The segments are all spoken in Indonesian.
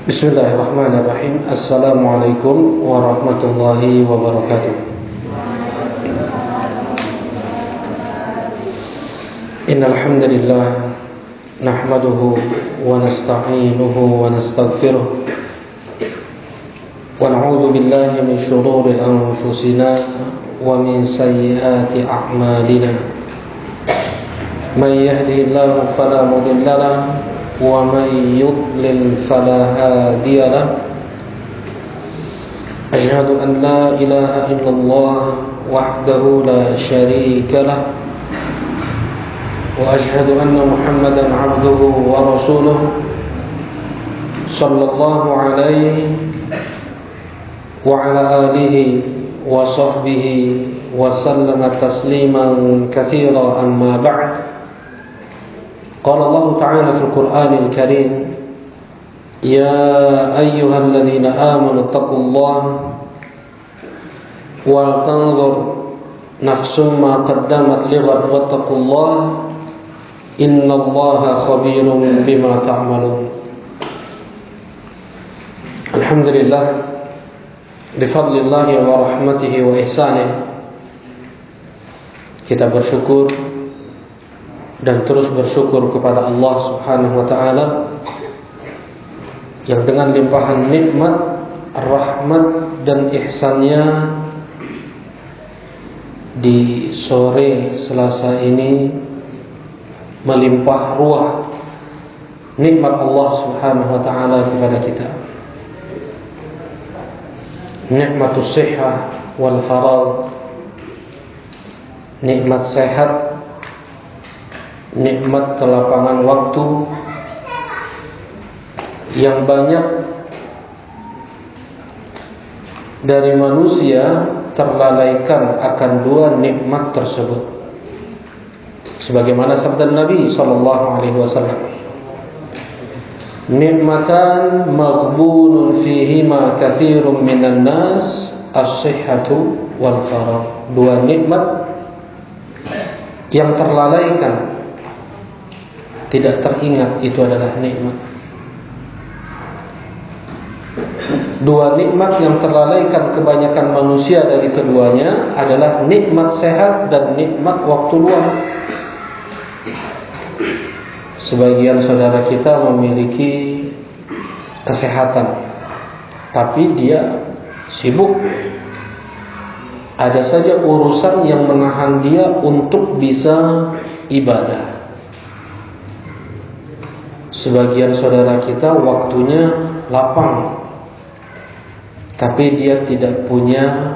Bismillahirrahmanirrahim. Assalamualaikum warahmatullahi wabarakatuh. Innal hamdalillah nahmaduhu wa nasta'inuhu wa nastaghfiruh wa na'udzu billahi min shururi anfusina wa min sayyiati a'malina. Man yahdihillahu fala mudilla lahu ومن يضلل فلا هادي له أشهد أن لا إله إلا الله وحده لا شريك له وأشهد أن محمدا عبده ورسوله صلى الله عليه وعلى آله وصحبه وسلم تسليما كثيرا أما بعد. قال الله تعالى في القرآن الكريم يا أيها الذين آمنوا اتقوا الله ولتنظر نفس ما قدمت لغد واتقوا الله إن الله خبير بما تعملون. الحمد لله بفضل الله ورحمته وإحسانه, kita bersyukur dan terus bersyukur kepada Allah Subhanahu wa taala yang dengan limpahan nikmat, rahmat dan ihsannya di sore Selasa ini melimpah ruah nikmat Allah Subhanahu wa taala kepada kita. Nikmatus sihah wal faragh, nikmat sehat, nikmat kelapangan waktu yang banyak dari manusia terlalaikan akan dua nikmat tersebut. Sebagaimana sabda Nabi sallallahu alaihi wasallam, nikmatan maghbunun fihima katsirun minan nas as-sihhatu wal faragh. Dua nikmat yang terlalaikan, tidak teringat, itu adalah nikmat. Dua nikmat yang terlalaikan kebanyakan manusia dari keduanya adalah nikmat sehat dan nikmat waktu luang. Sebagian saudara kita memiliki kesehatan, tapi dia sibuk. Ada saja urusan yang menahan dia untuk bisa ibadah. Sebagian saudara kita waktunya lapang, tapi dia tidak punya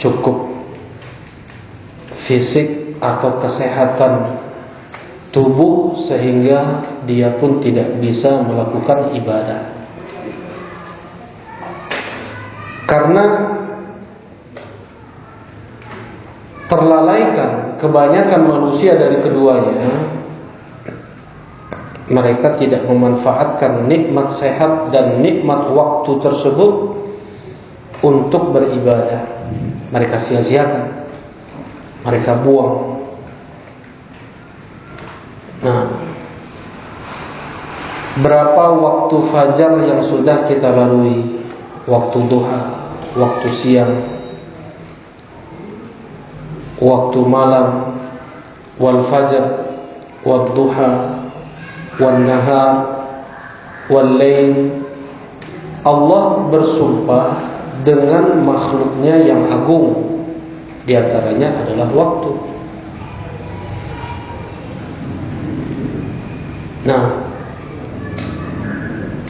cukup fisik atau kesehatan tubuh sehingga dia pun tidak bisa melakukan ibadah. Karena terlalaikan kebanyakan manusia dari keduanya, mereka tidak memanfaatkan nikmat sehat dan nikmat waktu tersebut untuk beribadah. Mereka sia-siakan, mereka buang. Nah, berapa waktu fajar yang sudah kita lalui? Waktu duha, waktu siang, waktu malam, wal fajar, wal duha, wan nahar, wal lail. Allah bersumpah dengan makhluknya yang agung, di antaranya adalah waktu. Nah,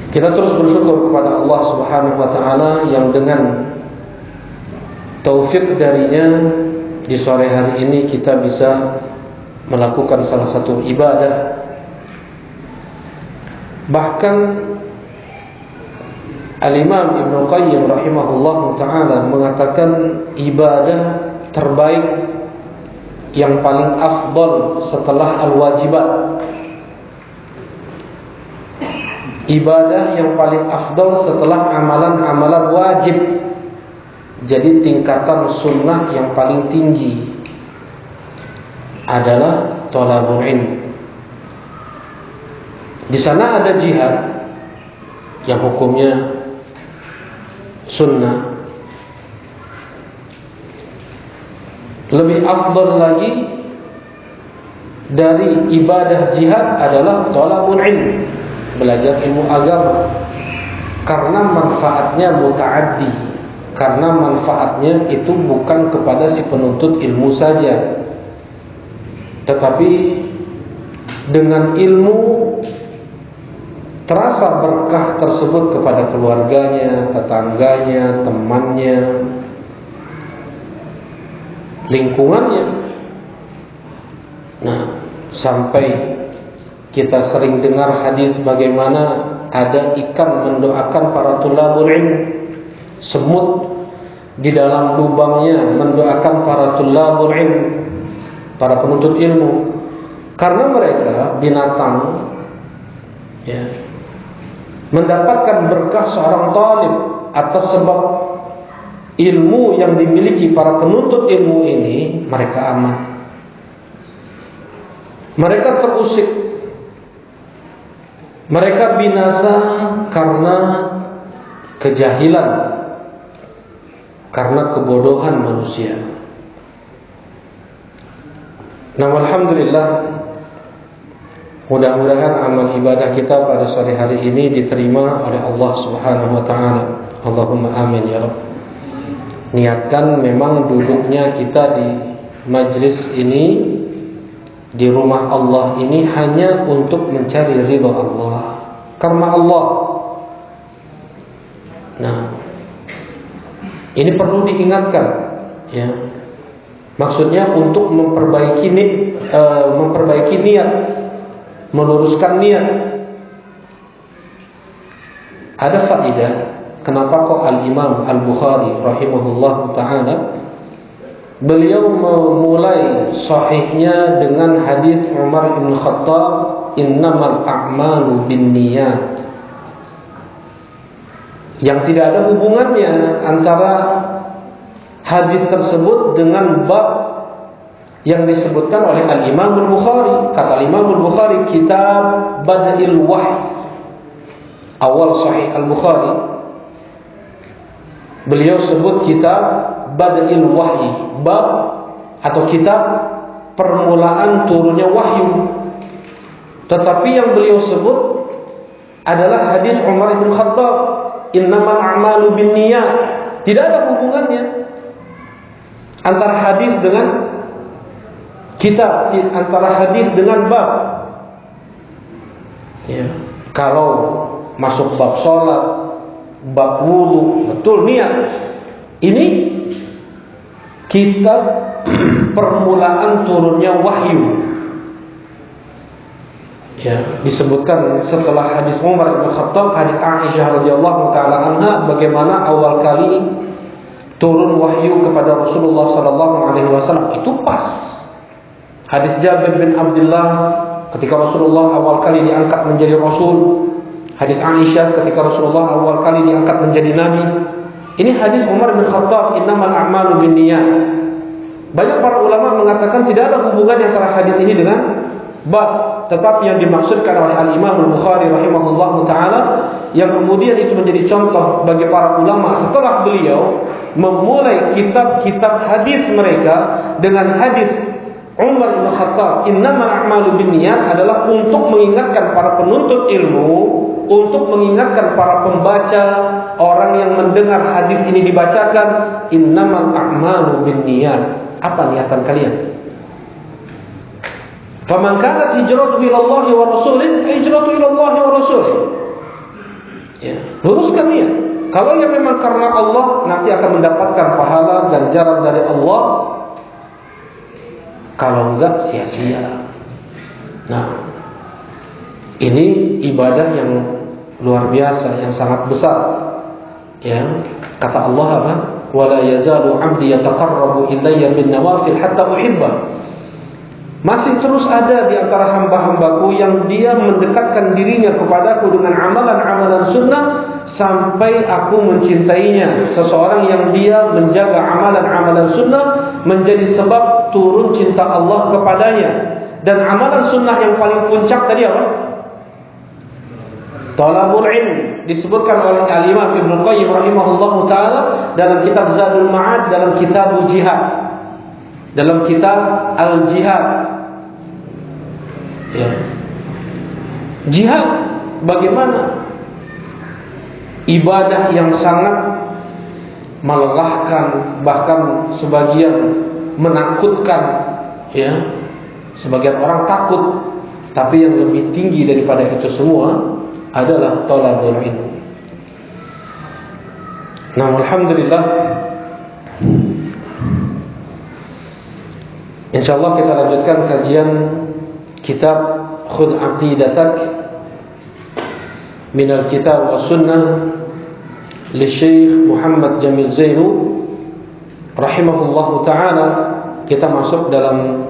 kita terus bersyukur kepada Allah Subhanahu wa taala yang dengan taufik darinya di sore hari ini kita bisa melakukan salah satu ibadah. Bahkan Al-Imam Ibnu Qayyim rahimahullah ta'ala mengatakan ibadah terbaik yang paling afdal setelah al-wajibat, ibadah yang paling afdal setelah amalan-amalan wajib, jadi tingkatan sunnah yang paling tinggi adalah thalabul ilm. Di sana ada jihad, yang hukumnya sunnah. Lebih afdal lagi dari ibadah jihad adalah thalabul ilm, belajar ilmu agama, karena manfaatnya muta'addi, karena manfaatnya itu bukan kepada si penuntut ilmu saja, tetapi dengan ilmu terasa berkah tersebut kepada keluarganya, tetangganya, temannya, lingkungannya. Nah, sampai kita sering dengar hadis bagaimana ada ikan mendoakan para tulabul ilm, semut di dalam lubangnya mendoakan para tulabul ilm, para penuntut ilmu, karena mereka binatang, ya, mendapatkan berkah seorang talib atas sebab ilmu yang dimiliki para penuntut ilmu ini. Mereka aman, mereka terusik, mereka binasa karena kejahilan, karena kebodohan manusia. Nah, alhamdulillah, mudah-mudahan amal ibadah kita pada sore hari ini diterima oleh Allah Subhanahu wa taala. Allahumma amin ya rabb. Niatkan memang duduknya kita di majlis ini, di rumah Allah ini, hanya untuk mencari ridha Allah, karena Allah. Nah, ini perlu diingatkan, ya. Maksudnya untuk memperbaiki niat, meluruskan niat. Ada faedah kenapa kok Al-Imam Al-Bukhari rahimahullah ta'ala beliau memulai sahihnya dengan hadis Umar bin Khattab, innamal a'malu binniyat, yang tidak ada hubungannya antara hadis tersebut dengan bab yang disebutkan oleh Al-Imam Al-Bukhari. Kata Al-Imam Al-Bukhari, kitab Bada'il Wahyi, awal sahih Al-Bukhari, beliau sebut kitab Bada'il Wahyi, bab atau kitab permulaan turunnya wahyu. Tetapi yang beliau sebut adalah hadis Umar bin Khattab, innamal a'malu binniyat. Tidak ada hubungannya antara hadis dengan kitab, antara hadis dengan bab. Ya. Kalau masuk bab sholat, bab wudu, betul niat. Ini kitab permulaan turunnya wahyu. Ya, disebutkan setelah hadis Umar bin Khattab, hadis Aisyah radhiyallahu taala anha, bagaimana awal kali turun wahyu kepada Rasulullah sallallahu alaihi wasallam. Itu pas hadis Jabir bin Abdullah ketika Rasulullah awal kali diangkat menjadi rasul, hadis Aisyah ketika Rasulullah awal kali diangkat menjadi nabi. Ini hadis Umar bin Khattab, innamal a'malu binniyat. Banyak para ulama mengatakan tidak ada hubungan antara hadis ini dengan bab, tetapi yang dimaksudkan oleh Al-Imam Al-Bukhari rahimahullahu ta'ala, yang kemudian itu menjadi contoh bagi para ulama setelah beliau memulai kitab-kitab hadis mereka dengan hadis Umar bin Khattab, innamal a'malu binniyat, adalah untuk mengingatkan para penuntut ilmu, untuk mengingatkan para pembaca, orang yang mendengar hadis ini dibacakan, innamal a'malu binniyat. Apa niatan kalian? Faman kanat hijratuhu ila Allah wa rasulih, fa hijratuhu ila Allah wa rasulih. Ya, luruskan niat. Kalau yang memang karena Allah, nanti akan mendapatkan pahala ganjaran dari Allah. Kalau enggak, sia-sia. Nah, ini ibadah yang luar biasa, yang sangat besar. Ya, kata Allah apa? Wala yazalu 'abdi yataqarrabu ilayya bin nawafil hatta uhibbah. Masih terus ada di antara hamba-hambaku yang dia mendekatkan dirinya kepadaku dengan amalan-amalan sunnah sampai aku mencintainya. Seseorang yang dia menjaga amalan-amalan sunnah menjadi sebab turun cinta Allah kepadanya. Dan amalan sunnah yang paling puncak tadi apa? Talabul ilm disebutkan oleh Al-Imam Ibnu Qayyim rahimahullahu taala dalam kitab Zadul Ma'ad, dalam kitabul jihad, dalam kitab Al-Jihad. Ya. Jihad bagaimana? Ibadah yang sangat melelahkan, bahkan sebagian menakutkan, ya. Sebagian orang takut, tapi yang lebih tinggi daripada itu semua adalah talabul ilm. Nah, alhamdulillah, insyaallah kita lanjutkan kajian kitab Khudh Aqidatak minal Kitab was Sunnah li Syekh Muhammad Jamil Zainu rahimahullahu taala. Kita masuk dalam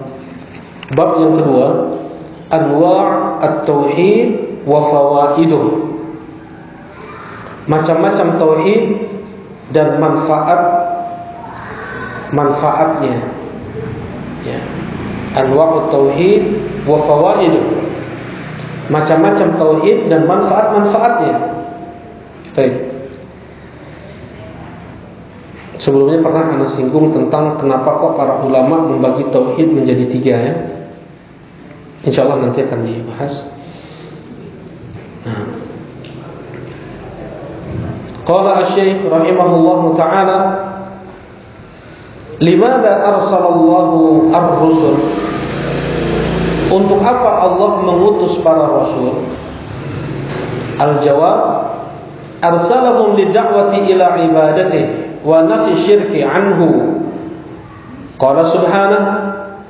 bab yang kedua, Anwa' at-Tauhid wa fawaiduh, macam-macam tauhid dan manfaatnya, ya. Anwa'ut tauhid wa fawaiduh, macam-macam tauhid dan manfaat-manfaatnya. Baik. Sebelumnya pernah Anda singgung tentang kenapa kok para ulama membagi tauhid menjadi 3, ya. Insyaallah nanti akan dibahas. Qala asy-Syaikh rahimahullahu taala, limadza arsalallahu ar-rusul? Untuk apa Allah mengutus para rasul? Al-jawab, arsalahum lid'awati ila ibadatihi wa nafi syirki anhu. Qala subhanahu,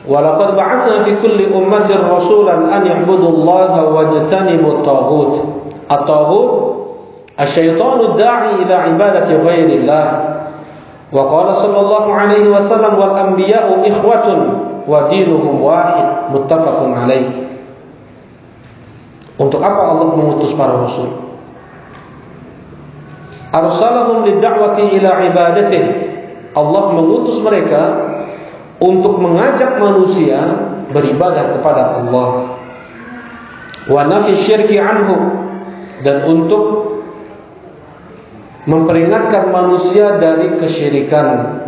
wa laqad ba'atsna fi kulli ummatin rasulan an ya'budullaha wajtanibut taghut. At-taghut asy-syaitanu da'i ila ibadati ghairillah. Wa qala sallallahu alaihi wasallam, wal anbiya'u ikhwatun wa dinuhum wahid, muttafaqun alaih. Untuk apa Allah mengutus para rasul? Arsalahum lid'awati ila ibadatihi. Allah mengutus mereka untuk mengajak manusia beribadah kepada Allah. Wa nafi syirki anhu, dan untuk memperingatkan manusia dari kesyirikan.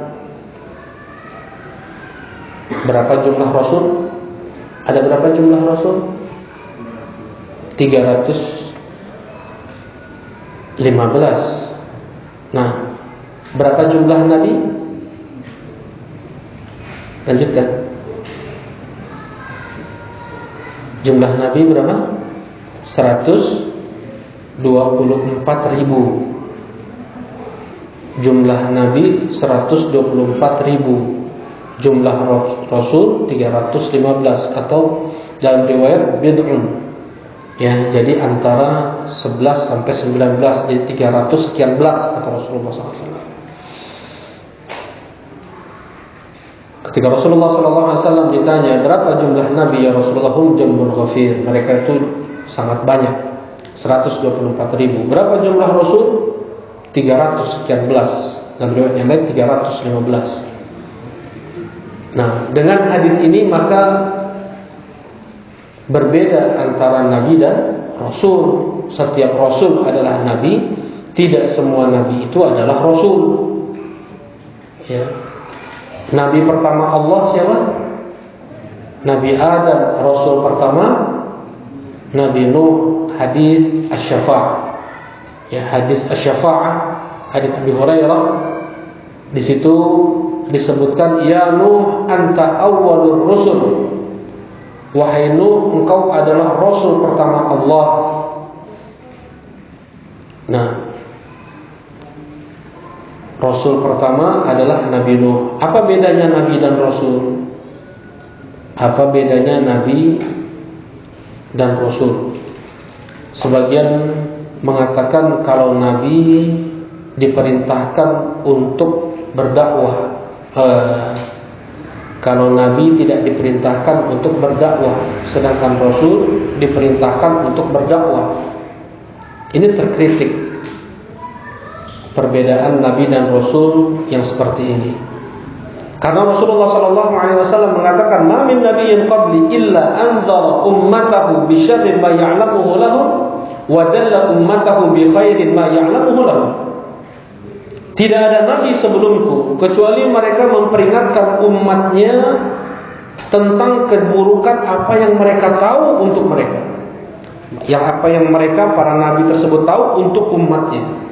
Berapa jumlah rasul? Ada berapa jumlah rasul? 315. Nah, berapa jumlah nabi? Lanjutkan. Jumlah nabi berapa? 124.000. Jumlah nabi 124.000. Jumlah rasul 315, atau dalam riwayat bid'un. Ya, jadi antara 11 sampai 19, jadi 300 sekian belas kata Rasulullah SAW. Ketika Rasulullah SAW ditanya, berapa jumlah nabi ya Rasulullah? Hum jam'un ghafir, mereka itu sangat banyak, 124.000. Berapa jumlah rasul? 300 sekian belas, dan riwayat yang lain 315. Nah, dengan hadis ini maka berbeda antara nabi dan rasul. Setiap rasul adalah nabi, tidak semua nabi itu adalah rasul. Ya. Nabi pertama Allah siapa? Nabi Adam. Rasul pertama Nabi Nuh. Hadis asy-syafa'ah. Ya, hadis asy-syafa'ah, hadis Abi Hurairah. Di situ disebutkan, ya Nuh anta awwalur rusul. Wahai Nuh, engkau adalah rasul pertama Allah. Nah, rasul pertama adalah Nabi Nuh. Apa bedanya nabi dan rasul? Apa bedanya nabi dan rasul? Sebagian mengatakan kalau nabi diperintahkan untuk berdakwah, kalau nabi tidak diperintahkan untuk berdakwah, sedangkan rasul diperintahkan untuk berdakwah. Ini terkritik perbedaan nabi dan rasul yang seperti ini. Karena Rasulullah SAW mengatakan, "Ma min nabiyyin qabli illa anzara ummatahu bi syarri ma ya'lamuhu lahum wa dalla ummatahu bi khairin ma ya'lamuhu lahum. Tidak ada nabi sebelumku kecuali mereka memperingatkan umatnya tentang keburukan apa yang mereka tahu untuk mereka. Yang apa yang mereka para nabi tersebut tahu untuk umatnya.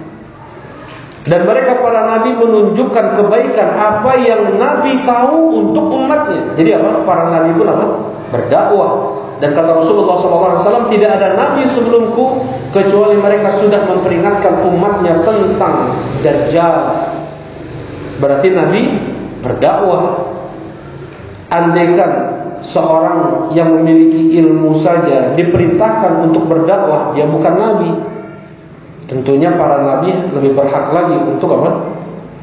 Dan mereka para nabi menunjukkan kebaikan apa yang nabi tahu untuk umatnya. Jadi apa? Para nabi pun apa? Berdakwah. Dan kata Rasulullah SAW, tidak ada nabi sebelumku kecuali mereka sudah memperingatkan umatnya tentang Dajjal. Berarti nabi berdakwah. Andaikan seorang yang memiliki ilmu saja diperintahkan untuk berdakwah, dia bukan nabi. Tentunya para nabi lebih berhak lagi untuk apa?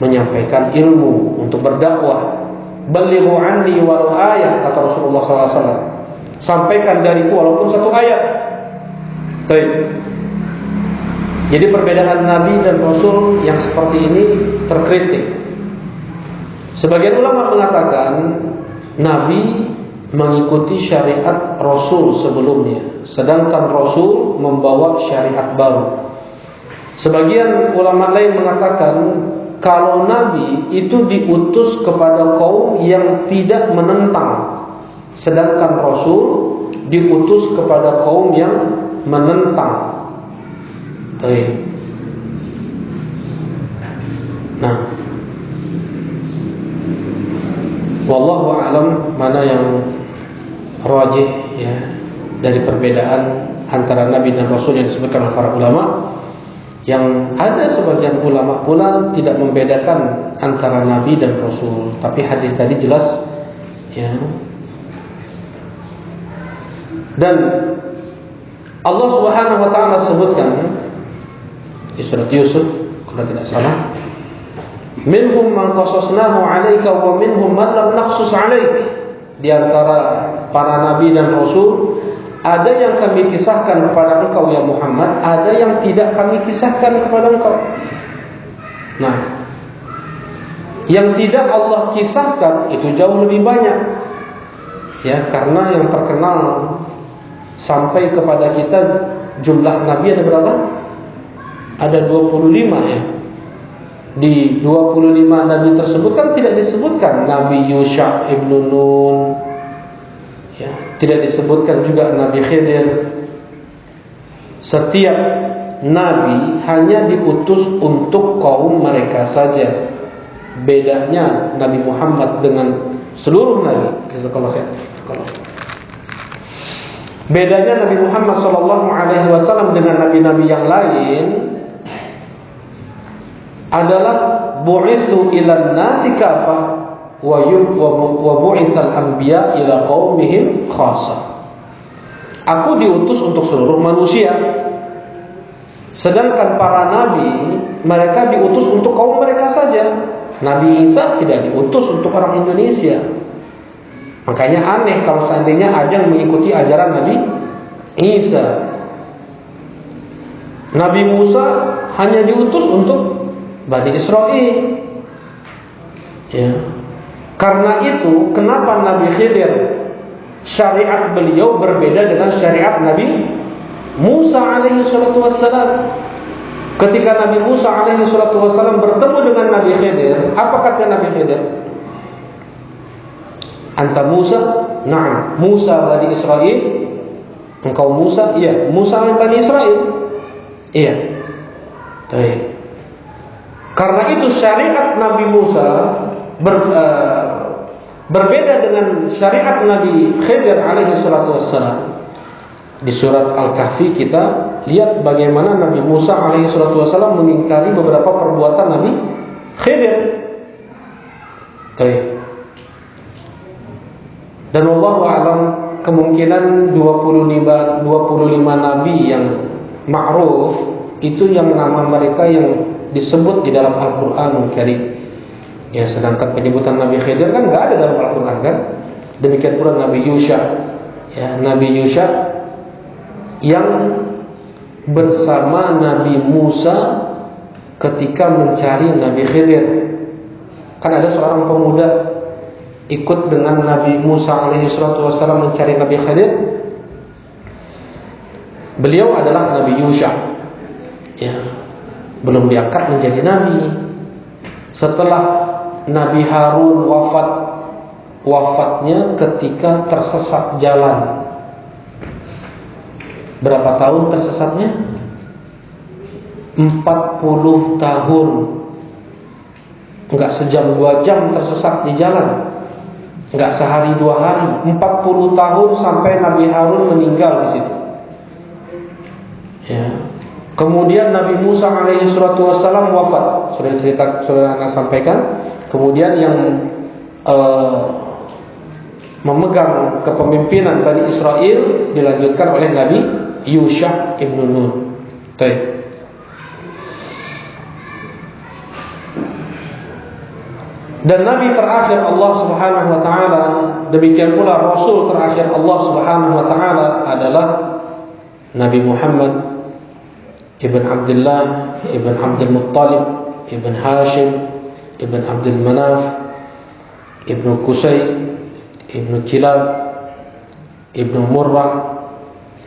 Menyampaikan ilmu, untuk berdakwah. Balighu anni walau ayat, kata Rasulullah SAW. Sampaikan dariku walaupun satu ayat. Baik. Jadi perbedaan nabi dan rasul yang seperti ini terkritik. Sebagian ulama mengatakan nabi mengikuti syariat rasul sebelumnya, sedangkan rasul membawa syariat baru. Sebagian ulama lain mengatakan kalau nabi itu diutus kepada kaum yang tidak menentang, sedangkan rasul diutus kepada kaum yang menentang. Baik. Nah, wallahu a'lam mana yang rajih ya dari perbedaan antara nabi dan rasul yang disebutkan oleh para ulama. Yang ada sebagian ulama pula tidak membedakan antara nabi dan rasul, tapi hadis tadi jelas ya. Dan Allah Subhanahu wa taala sebutkan di surat Yusuf kalau tidak salah, minhum man qasasnahu 'alaika wa minhum man lam naqsus 'alaik. Di antara para nabi dan rasul ada yang kami kisahkan kepada engkau ya Muhammad, ada yang tidak kami kisahkan kepada engkau. Nah, yang tidak Allah kisahkan itu jauh lebih banyak. Ya, karena yang terkenal sampai kepada kita jumlah nabi ada berapa? Ada 25 ya. Di 25 nabi tersebut kan tidak disebutkan Nabi Yusha ibnu Nun ya, tidak disebutkan juga Nabi Khidir. Setiap nabi hanya diutus untuk kaum mereka saja. Bedanya Nabi Muhammad dengan seluruh nabi. Bedanya Nabi Muhammad SAW dengan nabi-nabi yang lain adalah bu'ithu ilan nasi kafah wa bu'ithal anbiya ila qaumihim khassa. Aku diutus untuk seluruh manusia, sedangkan para nabi mereka diutus untuk kaum mereka saja. Nabi Isa tidak diutus untuk orang Indonesia. Makanya aneh kalau seandainya ada yang mengikuti ajaran Nabi Isa. Nabi Musa hanya diutus untuk Bani Israel. Ya. Karena itu kenapa Nabi Khidir syariat beliau berbeda dengan syariat Nabi Musa alaihi salatu wassalam. Ketika Nabi Musa alaihi salatu wassalam bertemu dengan Nabi Khidir, apa kata Nabi Khidir? Anta Musa? Na'am, Musa Bani Israel. Engkau Musa? Iya, Musa Bani Israel. Iya. Baik. Karena itu syariat Nabi Musa berbeda dengan syariat Nabi Khidir alaihi salatu wassalam. Di surat Al-Kahfi kita lihat bagaimana Nabi Musa alaihi salatu wassalam mengingkari beberapa perbuatan Nabi Khidir. Baik. Dan wallahu a'lam kemungkinan 25 nabi yang ma'ruf itu yang nama mereka yang disebut di dalam Al-Qur'an Karim. Ya, sedangkan penyebutan Nabi Khidir kan enggak ada dalam Al-Qur'an kan? Demikian pula Nabi Yusha. Ya, Nabi Yusha yang bersama Nabi Musa ketika mencari Nabi Khidir. Kan ada seorang pemuda ikut dengan Nabi Musa alaihi salatu wasallam mencari Nabi Khidir. Beliau adalah Nabi Yusha. Ya, belum diangkat menjadi nabi. Setelah Nabi Harun wafatnya ketika tersesat jalan. Berapa tahun tersesatnya? 40 tahun. Enggak sejam 2 jam tersesat di jalan. Enggak sehari 2 hari. 40 tahun sampai Nabi Harun meninggal di situ. Ya. Kemudian Nabi Musa alaihi salatu wasallam wafat. Sudah Anda sampaikan. Kemudian yang memegang kepemimpinan Bani Israel dilanjutkan oleh Nabi Yusha ibn Nun. Baik. Dan Nabi terakhir Allah Subhanahu wa taala, demikian pula Rasul terakhir Allah Subhanahu wa taala adalah Nabi Muhammad ibn Abdullah ibn Abdul Muttalib ibn Hashim ibn Abdul Manaf ibn Qusay ibn Kilab ibn Murrah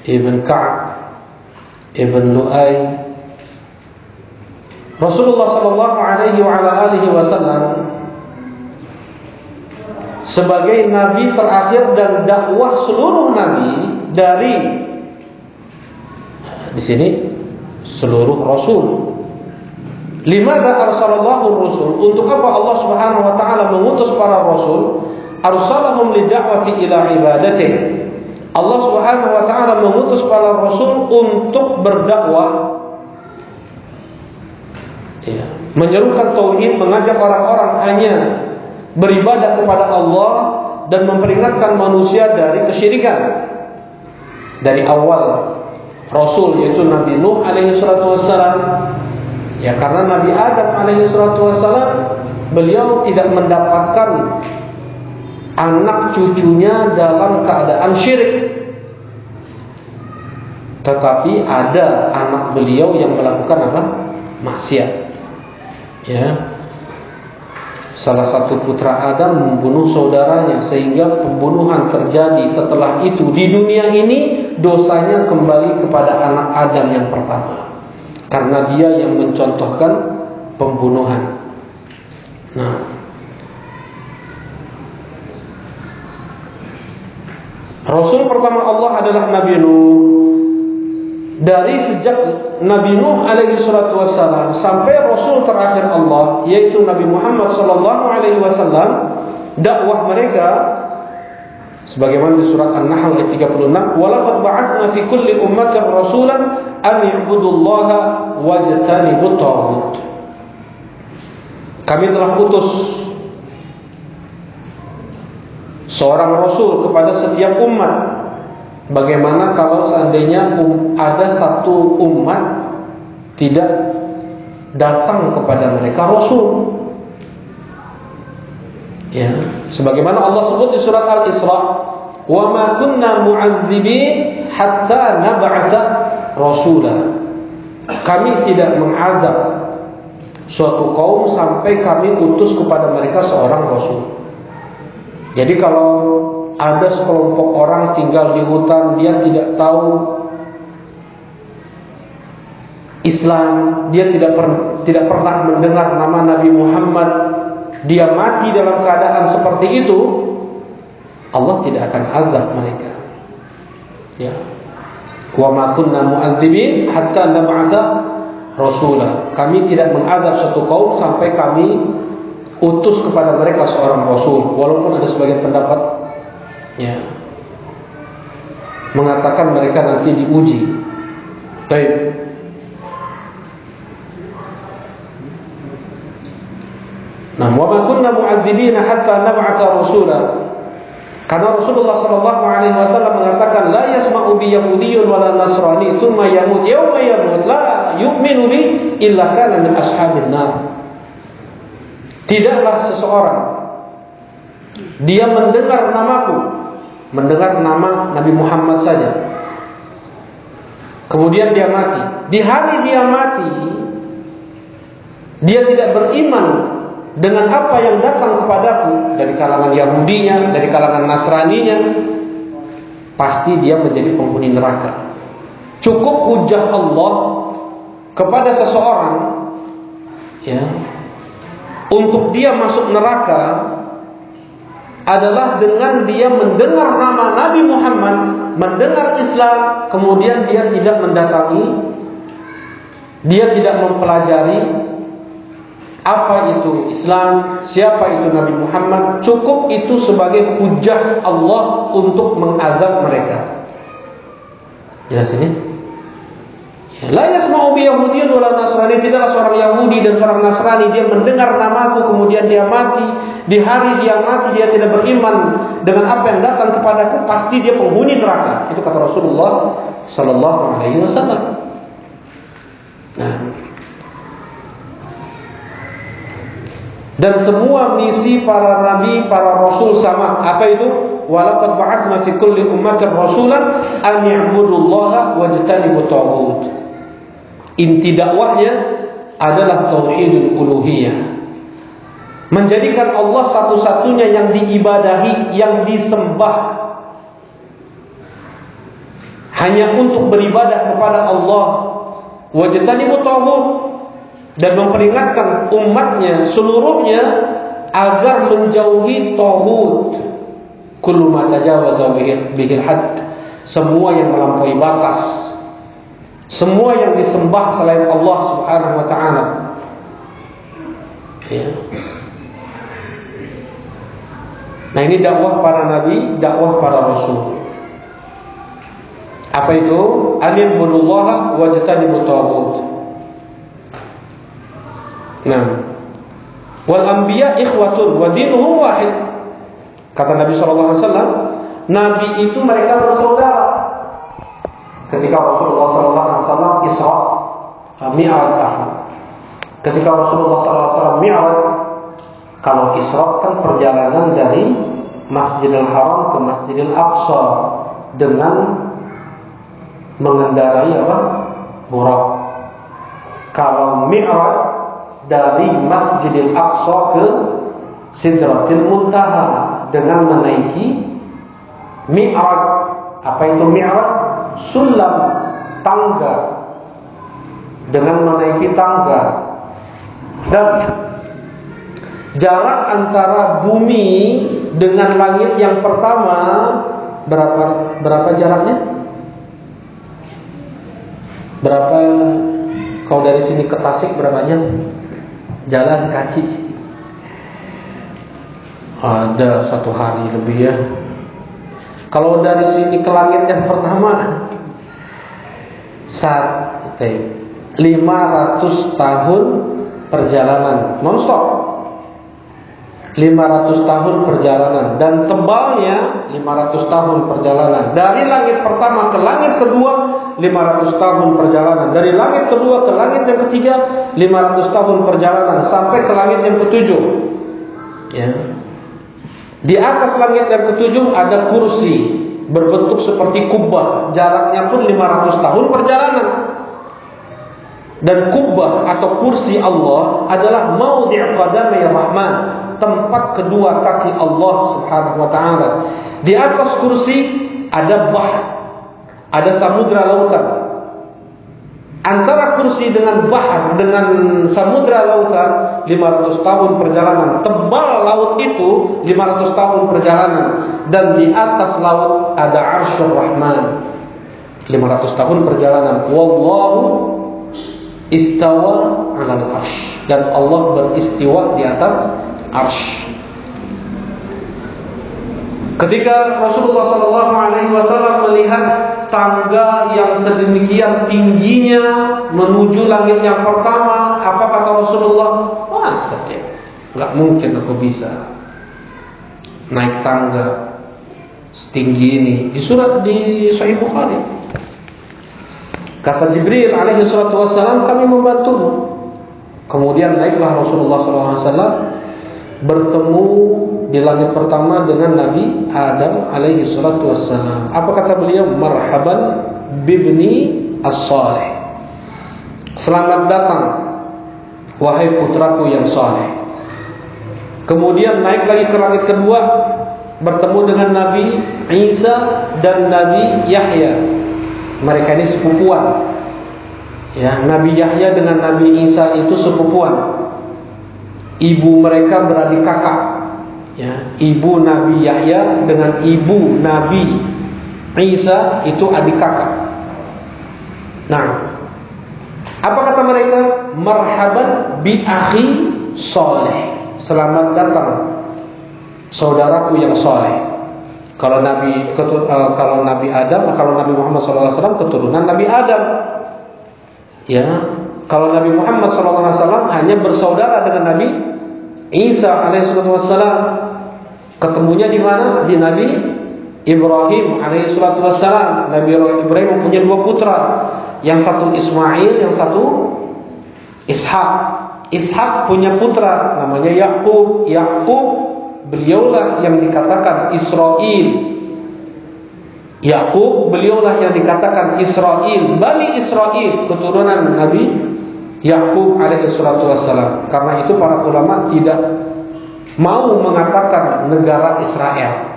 ibn Ka'ab ibn Lu'ay. Rasulullah sallallahu alaihi wa ala alihi wasallam sebagai nabi terakhir dan dakwah seluruh nabi dari di sini seluruh rasul. Limadza arsalallahu rusul? Untuk apa Allah Subhanahu wa taala mengutus para rasul? Arsalahum lid'awati ila ibadatih. Allah Subhanahu wa taala mengutus para rasul untuk berdakwah, ya, menyerukan tauhid, mengajak orang-orang hanya beribadah kepada Allah dan memperingatkan manusia dari kesyirikan. Dari awal Rasul yaitu Nabi Nuh alaihi salatu wassalam, ya, karena Nabi Adam alaihi salatu wassalam beliau tidak mendapatkan anak cucunya dalam keadaan syirik, tetapi ada anak beliau yang melakukan apa? Maksiat. Ya. Salah satu putra Adam membunuh saudaranya sehingga pembunuhan terjadi. Setelah itu di dunia ini dosanya kembali kepada anak Adam yang pertama, karena dia yang mencontohkan pembunuhan. Nah, Rasul pertama Allah adalah Nabi Nuh. Dari sejak Nabi Nuh alaihi salatu wassalam sampai Rasul terakhir Allah yaitu Nabi Muhammad sallallahu alaihi wasallam, dakwah mereka sebagaimana di surat An-Nahl ayat 36, "Walaqad ba'atsna fi kulli ummatin rasulan an i'budullaha wajtanibut taghut." Kami telah utus seorang rasul kepada setiap umat. Bagaimana kalau seandainya ada satu umat tidak datang kepada mereka rasul? Ya, sebagaimana Allah sebut di surat Al-Isra, "Wa ma kunna mu'adzibin hatta nab'atha rasula." Kami tidak mengazab suatu kaum sampai kami utus kepada mereka seorang rasul. Jadi kalau ada sekelompok orang tinggal di hutan, dia tidak tahu Islam, dia tidak pernah mendengar nama Nabi Muhammad, dia mati dalam keadaan seperti itu, Allah tidak akan azab mereka. Ya. Wa ma kunna mu'adzibin hatta nab'atha rasula. Kami tidak mengazab satu kaum sampai kami utus kepada mereka seorang rasul. Walaupun ada sebagian pendapat, ya, mengatakan mereka nanti diuji. Baik. Nah, wa ma kunna mu'adzibina hatta nab'atha rasula. Karena Rasulullah sallallahu alaihi wasallam mengatakan, la yasma'u bi yahudiyyun wala nasrani tsumma yamut yawma yamut la yu'minu bi illa kana min ashabin nar. Tidaklah seseorang dia mendengar namaku, mendengar nama Nabi Muhammad saja, kemudian dia mati. Di hari dia mati, dia tidak beriman dengan apa yang datang kepadaku dari kalangan Yahudinya, dari kalangan Nasraninya, pasti dia menjadi penghuni neraka. cukup hujah Allah kepada seseorang, ya, untuk dia masuk neraka adalah dengan dia mendengar nama Nabi Muhammad, mendengar Islam, kemudian dia tidak mendatangi, dia tidak mempelajari apa itu Islam, siapa itu Nabi Muhammad. Cukup itu sebagai hujah Allah untuk mengazab mereka. Jelas ini? La yasma'u bi Yahudiyyun wala Nasrani. Tidaklah seorang Yahudi dan seorang Nasrani dia mendengar namaku kemudian dia mati, di hari dia mati dia tidak beriman dengan apa yang datang kepadaku, pasti dia penghuni neraka. Itu kata Rasulullah sallallahu alaihi wasallam. Nah, dan semua misi para nabi, para rasul sama. Apa itu? Walaqad ba'atsna fi kulli ummatin rasulan an ya'budullaha wajtanibut taghut. Inti dakwahnya adalah tauhidul uluhiyah, menjadikan Allah satu-satunya yang diibadahi, yang disembah, hanya untuk beribadah kepada Allah. Wajtanibut taghut, dan memperingatkan umatnya seluruhnya agar menjauhi taghut. Kullu ma tajawaza bihil hadd, semua yang melampaui batas, semua yang disembah selain Allah Subhanahu wa taala. Ya. Nah, ini dakwah para nabi, dakwah para rasul. Apa itu? Ani'budullaha wajtanibut taghut. Nah, wal anbiya ikhwatun wa dinuhum wahid. Kata Nabi sallallahu alaihi wasallam, nabi itu mereka bersaudara. Ketika Rasulullah sallallahu alaihi wasallam Isra Mi'raj, ketika Rasulullah sallallahu alaihi wasallam Mi'raj, kalau Isra kan perjalanan dari Masjidil Haram ke Masjidil Aqsa dengan mengendarai apa? Burak. Kalau Mi'raj dari Masjidil Aqsa ke Sidratil Muntaha dengan menaiki Mi'raj. Apa itu Mi'raj? Sulam, tangga, dengan menaiki tangga. Dan jarak antara bumi dengan langit yang pertama berapa jaraknya? Berapa? Kalau dari sini ke Tasik berapa jam? Jalan kaki ada 1 hari lebih ya. Kalau dari sini ke langit yang pertama 500 tahun perjalanan non-stop. 500 tahun perjalanan, dan tebalnya 500 tahun perjalanan. Dari langit pertama ke langit kedua 500 tahun perjalanan. Dari langit kedua ke langit yang ketiga 500 tahun perjalanan, sampai ke langit yang ketujuh. Ya. Di atas langit yang ketujuh ada kursi berbentuk seperti kubah, jaraknya pun 500 tahun perjalanan. Dan kubah atau kursi Allah adalah maudhi' qadamai Rahman, tempat kedua kaki Allah Subhanahu wa taala. Di atas kursi ada bahr, ada samudra lautan. Antara kursi dengan bahr, dengan samudra lautan 500 tahun perjalanan. Tebal laut itu 500 tahun perjalanan. Dan di atas laut ada Arsyur Rahman, 500 tahun perjalanan. Wallahu istawa 'alal arsy, dan Allah beristiwa di atas arsy. Ketika Rasulullah SAW melihat tangga yang sedemikian tingginya menuju langit yang pertama, apa kata Rasulullah? Astagfirullah, nggak mungkin aku bisa naik tangga setinggi ini. Di surat di Sahih Bukhari, kata Jibril alaihi salatu wassalam, kami membantumu. Kemudian naiklah Rasulullah SAW bertemu di langit pertama dengan Nabi Adam alaihi salatu wassalam. Apa kata beliau? Marhaban bibni as-salih, selamat datang wahai putraku yang saleh. Kemudian naik lagi ke langit kedua, bertemu dengan Nabi Isa dan Nabi Yahya. Mereka ini sepupuan. Ya, Nabi Yahya dengan Nabi Isa itu sepupuan. Ibu mereka beradik kakak. Ya, ibu Nabi Yahya dengan ibu Nabi Isa itu adik kakak. Nah, apa kata mereka? Marhaban bi akhi soleh. Selamat datang saudaraku yang soleh. Kalau Nabi Adam, kalau Nabi Muhammad SAW keturunan Nabi Adam. Ya, kalau Nabi Muhammad SAW hanya bersaudara dengan Nabi Isa alaihissalam. Ketemunya di mana? Di Nabi Ibrahim alaihissalam. Nabi Ibrahim punya dua putra, yang satu Ismail, yang satu Ishak. Ishak punya putra namanya Yakub. Yakub beliaulah yang dikatakan Israel. Yakub beliaulah yang dikatakan Israel, Bani Israel, keturunan Nabi Yakub alaihissalam. Karena itu para ulama tidak mau mengatakan negara Israel,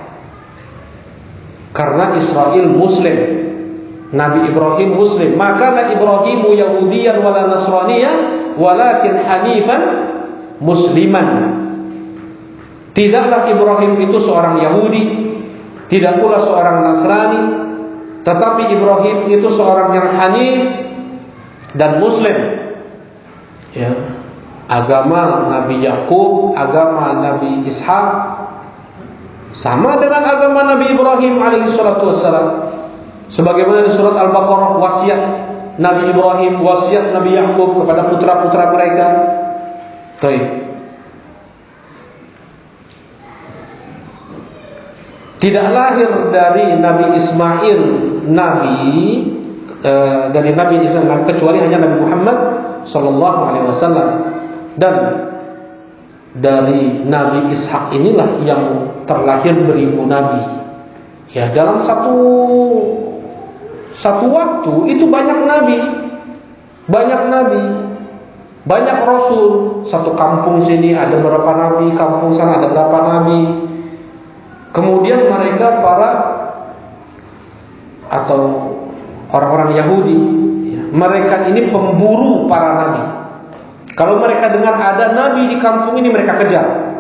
karena Israel Muslim, Nabi Ibrahim Muslim. Maka Ibrahimu Yahudiyan wala Nasraniyan walakin hanifan musliman. Tidaklah Ibrahim itu seorang Yahudi, tidak pula seorang Nasrani, tetapi Ibrahim itu seorang yang hanif dan Muslim. Ya, agama Nabi Yakub, agama Nabi Ishak sama dengan agama Nabi Ibrahim alaihissalam. Sebagaimana di surat Al-Baqarah, wasiat Nabi Ibrahim, wasiat Nabi Yakub kepada putra-putra mereka. Baik. Tidak lahir dari Nabi Ismail dari Nabi Ismail kecuali hanya Nabi Muhammad sallallahu alaihi wasallam, dan dari Nabi Ishak inilah yang terlahir beribu nabi. Ya, dalam satu waktu itu banyak nabi, banyak rasul. Satu kampung sini ada berapa nabi, kampung sana ada berapa nabi. Kemudian mereka atau orang-orang Yahudi, ya, mereka ini pemburu para nabi. Kalau mereka dengar ada nabi di kampung ini, mereka kejar.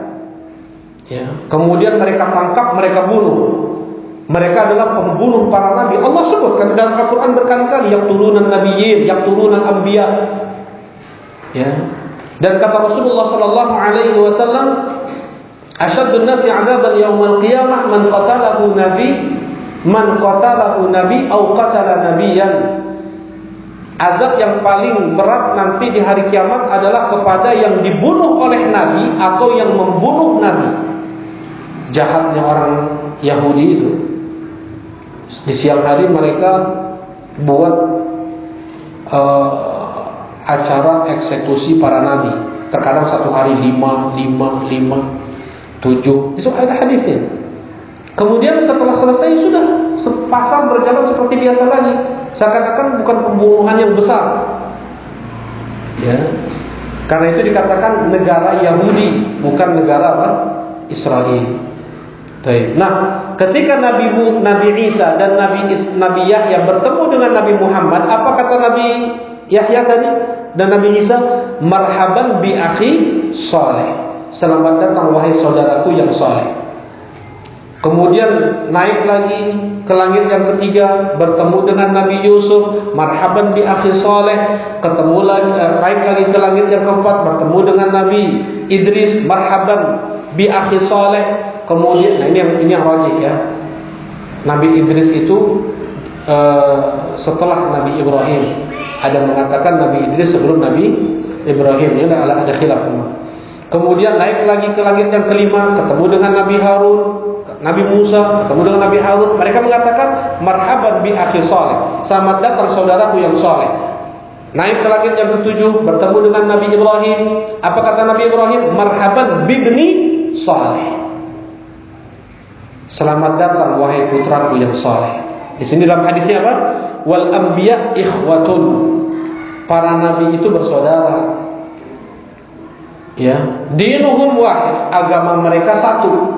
Ya, kemudian mereka tangkap, mereka bunuh. Mereka adalah pembunuh para nabi. Allah sebutkan dalam Al-Quran berkali-kali, yaqtuluna nabiyyin, yaqtuluna anbiya. Ya. Dan kata Rasulullah sallallahu alaihi wasallam, asyaddun nasi 'adzaban yaumil qiyamah man qatalahu nabi au qatala nabiyyan. Azab yang paling berat nanti di hari kiamat adalah kepada yang dibunuh oleh nabi atau yang membunuh nabi. Jahatnya orang Yahudi itu. Di siang hari mereka buat acara eksekusi para nabi. Terkadang satu hari 5, 7. Itu ada hadisnya. Kemudian setelah selesai sudah pasar berjalan seperti biasa lagi, seakan-akan bukan pembunuhan yang besar. Ya. Karena itu dikatakan negara Yahudi, bukan negara apa? Israel. Nah, ketika Nabi Isa dan Nabi Yahya bertemu dengan Nabi Muhammad, apa kata Nabi Yahya tadi dan Nabi Isa? Marhaban bi akhi saleh. Selamat datang wahai saudaraku yang saleh. Kemudian naik lagi ke langit yang ketiga, bertemu dengan Nabi Yusuf, marhaban bi akhi saleh. Ketemu lagi, naik lagi ke langit yang keempat, bertemu dengan Nabi Idris, marhaban bi akhi saleh. Kemudian, nah ini yang rajih ya. Nabi Idris itu setelah Nabi Ibrahim. Ada mengatakan Nabi Idris sebelum Nabi Ibrahim. Ini ada khilaf. Kemudian naik lagi ke langit yang kelima, ketemu dengan Nabi Harun, Nabi Musa, ketemu dengan Nabi Harun. Mereka mengatakan marhaban bi akhi saleh. Selamat datang saudaraku yang saleh. Naik ke langit yang ketujuh, bertemu dengan Nabi Ibrahim. Apa kata Nabi Ibrahim? Marhaban bibni saleh. Selamat datang wahai putraku yang saleh. Di sini dalam hadisnya apa? Wal anbiya ikhwatun. Para nabi itu bersaudara. Ya, dinuhum wahid, agama mereka satu.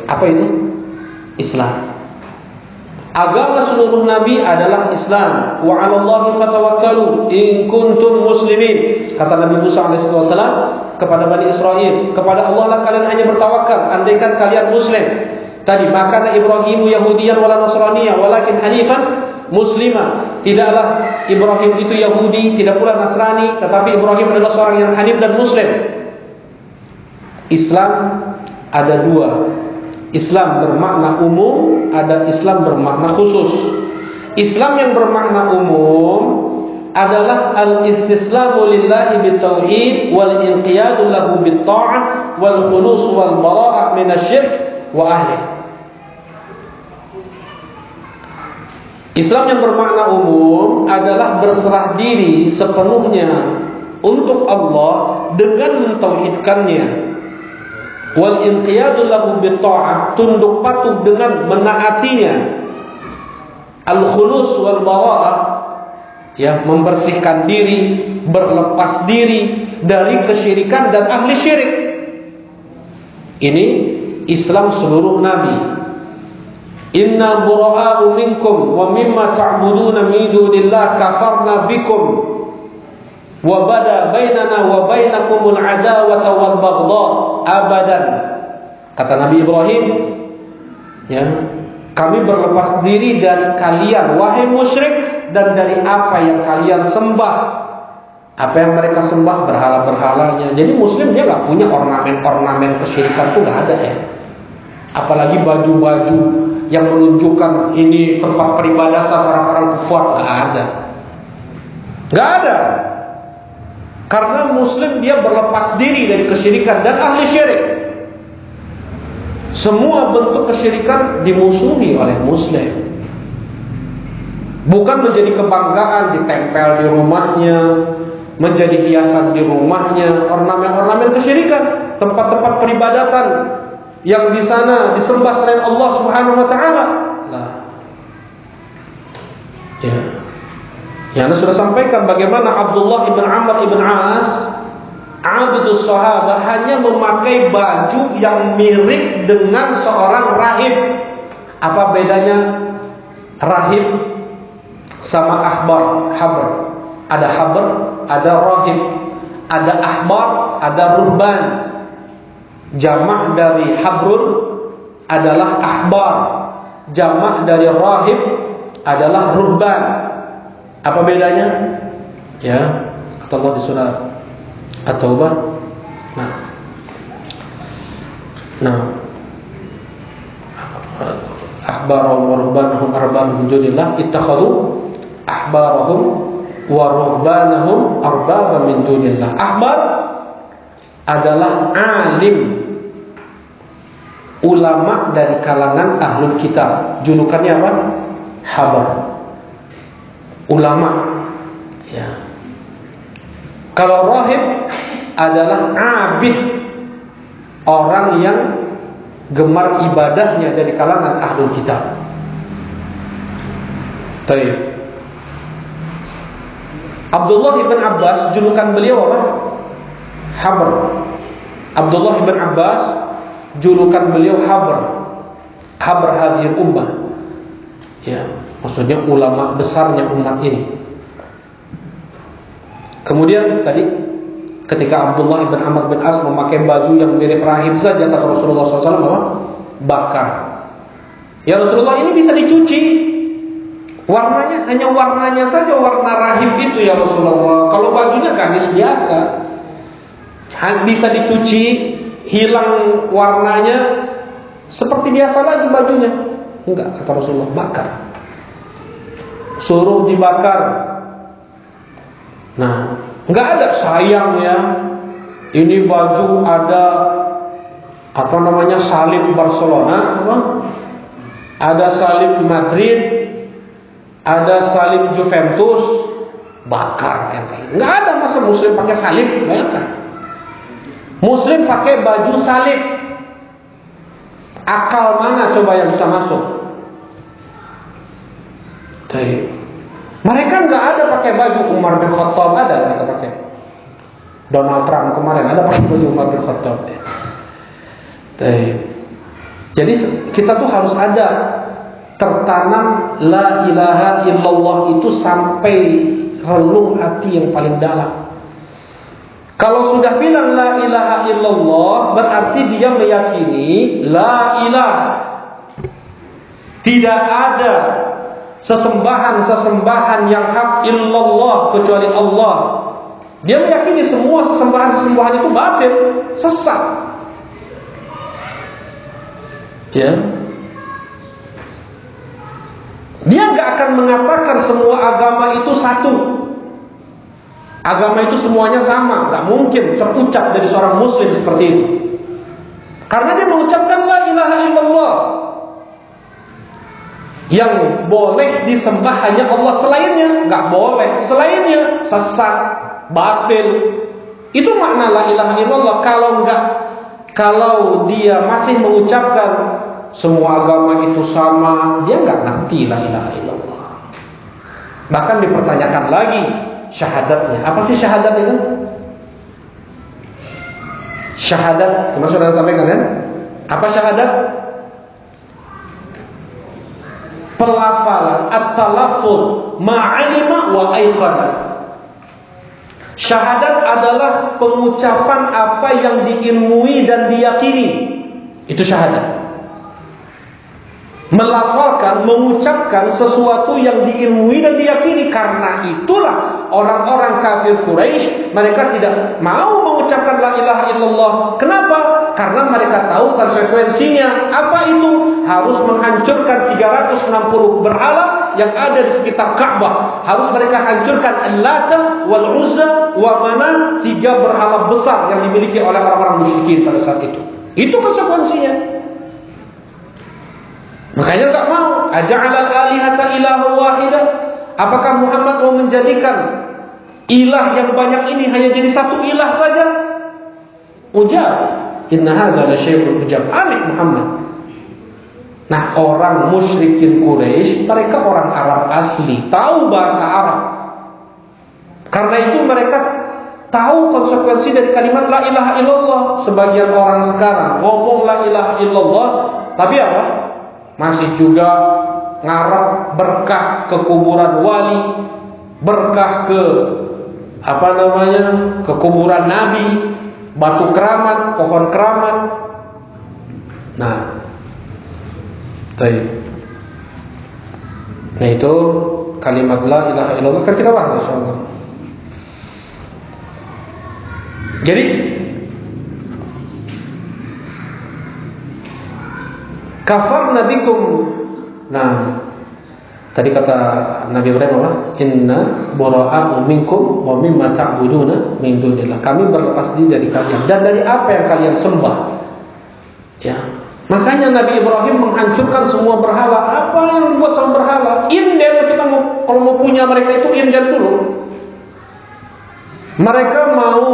Apa itu? Islam. Agama seluruh nabi adalah Islam. Wa 'alallahi fatawakkalu in kuntum muslimin. Kata Nabi Musa alaihi wasallam kepada Bani Israel, kepada Allah lah kalian hanya bertawakal andaikan kalian muslim. Tadi maka Ibrahim Yahudiyan wala Nasraniyah walakin hanifan muslimah. Tidaklah Ibrahim itu Yahudi, tidak pula Nasrani, tetapi Ibrahim adalah seorang yang hanif dan muslim. Islam ada dua. Islam bermakna umum, ada Islam bermakna khusus. Islam yang bermakna umum adalah al-istislamu lillahi bitauhid wal inqiyadu lahu bitta'ah wal khulus wal bara'ah minasyirk wa ahli. Islam yang bermakna umum adalah berserah diri sepenuhnya untuk Allah dengan mentauhidkannya. Wal inqiyadu lahu bitta'ah, tunduk patuh dengan menaatinya. Al khulus wal bara'ah, ya, membersihkan diri, berlepas diri dari kesyirikan dan ahli syirik. Ini Islam seluruh nabi. Inna bura'a'u minkum wa mimma ta'buduna min dunillah kafarna bikum wa bada bainana wa bainakumul adawata wal baghdha abadan. Kata Nabi Ibrahim, ya, kami berlepas diri dari kalian wahai musyrik dan dari apa yang kalian sembah. Apa yang mereka sembah, berhala-berhalanya. Jadi muslim dia gak punya ornamen-ornamen kesyirikan, tuh gak ada, ya. Apalagi baju-baju yang menunjukkan ini tempat peribadatan orang-orang kufar, gak ada. Gak ada. Karena muslim dia berlepas diri dari kesyirikan dan ahli syirik. Semua bentuk kesyirikan dimusuhi oleh muslim. Bukan menjadi kebanggaan ditempel di rumahnya, menjadi hiasan di rumahnya, ornamen-ornamen kesyirikan, tempat-tempat peribadatan yang di sana disembah selain Allah Subhanahu wa taala. Nah. Ya. Ya, Anda sudah sampaikan bagaimana Abdullah ibn Amr ibn As, abidus sahabah, hanya memakai baju yang mirip dengan seorang rahib. Apa bedanya rahib sama ahbar? Habr. Ada habr, ada rahib, ada ahbar, ada ruhban. Jamak dari habrun adalah ahbar, jamak dari rahib adalah ruhban. Apa bedanya? Ya, kata Allah di surah At-Taubah. Nah, ahbarahum wa ruhbanahum arbaban min dunillah ittakhadhu ahbarahum wa ruhbanahum arbaban min dunillah. Ahbar adalah alim, ulama dari kalangan ahlul kitab. Julukannya apa? Habar. Ulama, ya. Kalau rahib adalah abid, orang yang gemar ibadahnya dari kalangan ahlul kitab. Baik. Abdullah ibn Abbas, julukan beliau apa? Habr. Abdullah ibn Abbas, julukan beliau Habr. Habr hadhihi ummah. Ya, maksudnya ulama besarnya umat ini. Kemudian tadi ketika Abdullah ibn Amr bin As memakai baju yang mirip rahib saja, kata Rasulullah SAW apa? Bakar. Ya Rasulullah, ini bisa dicuci. Warnanya hanya warnanya saja, warna rahib itu ya Rasulullah. Kalau bajunya gamis biasa, bisa dicuci, hilang warnanya seperti biasa lagi bajunya. Enggak, kata Rasulullah, bakar. Suruh dibakar. Nah, enggak ada sayang ya. Ini baju ada apa namanya, salib Barcelona, apa? Ada salib Madrid, ada salib Juventus, bakar yang kayak. Enggak ada masa muslim pakai salib, bayangkan. Muslim pakai baju salib. Akal mana coba yang bisa masuk? Mereka nggak ada pakai baju. Umar bin Khattab ada mereka pakai. Donald Trump kemarin ada pakai baju Umar bin Khattab. Jadi kita tuh harus ada tertanam la ilaha illallah itu sampai relung hati yang paling dalam. Kalau sudah bilang la ilaha illallah, berarti dia meyakini la ilaha, tidak ada sesembahan yang hak illallah kecuali Allah. Dia meyakini semua sesembahan itu batil, sesat. Ya. Dia nggak akan mengatakan semua agama itu satu. Agama itu semuanya sama, nggak mungkin terucap dari seorang muslim seperti itu. Karena dia mengucapkan la ilaha illallah. Yang boleh disembah hanya Allah, selainnya nggak boleh. Selainnya sesat, batil. Itu makna la ilaha illallah. Kalau dia masih mengucapkan semua agama itu sama, dia nggak ngerti la ilaha illallah. Bahkan dipertanyakan lagi syahadatnya. Apa sih syahadat itu? Syahadat, kemarin sudah sampaikan kan? Apa syahadat? Pelafalan at-talaffuz ma'alima wa aiqana. Syahadat adalah pengucapan apa yang diilmui dan diyakini. Itu syahadat. Melafalkan, mengucapkan sesuatu yang diilmui dan diyakini. Karena itulah orang-orang kafir Quraisy, mereka tidak mau mengucapkan la ilaha illallah. Kenapa? Karena mereka tahu konsekuensinya. Apa itu? Harus menghancurkan 360 berhala yang ada di sekitar Ka'bah. Harus mereka hancurkan Al-Lata wal Uzza wa Manat, 3 berhala besar yang dimiliki oleh orang-orang musyrikin pada saat itu. Itu konsekuensinya. Makanya tak mau. Aja'alal alihata ilahu wahidah. Apakah Muhammad mau menjadikan ilah yang banyak ini hanya jadi satu ilah saja? Ujab. Inna hadza la syai'un ujab. Aneh Muhammad. Nah, orang musyrikin Quraisy, mereka orang Arab asli, tahu bahasa Arab. Karena itu mereka tahu konsekuensi dari kalimat la ilaha illallah. Sebagian orang sekarang ngomong la ilaha illallah, tapi apa? Masih juga ngarap berkah ke kuburan wali, berkah ke ke kuburan nabi, batu keramat, pohon keramat. Nah, itu kalimat la ilaha illallah kan kita bahas insyaallah. Jadi kafarna bikum. Nah, tadi kata Nabi Ibrahim apa? Inna bara'a'u minkum wa mimma ta'buduna min dunillah. Kami berlepas diri dari kalian dan dari apa yang kalian sembah. Ya. Makanya Nabi Ibrahim menghancurkan semua berhala. Apa yang buat sama berhala? Inden, kita kalau mau punya mereka itu inden dulu. Mereka mau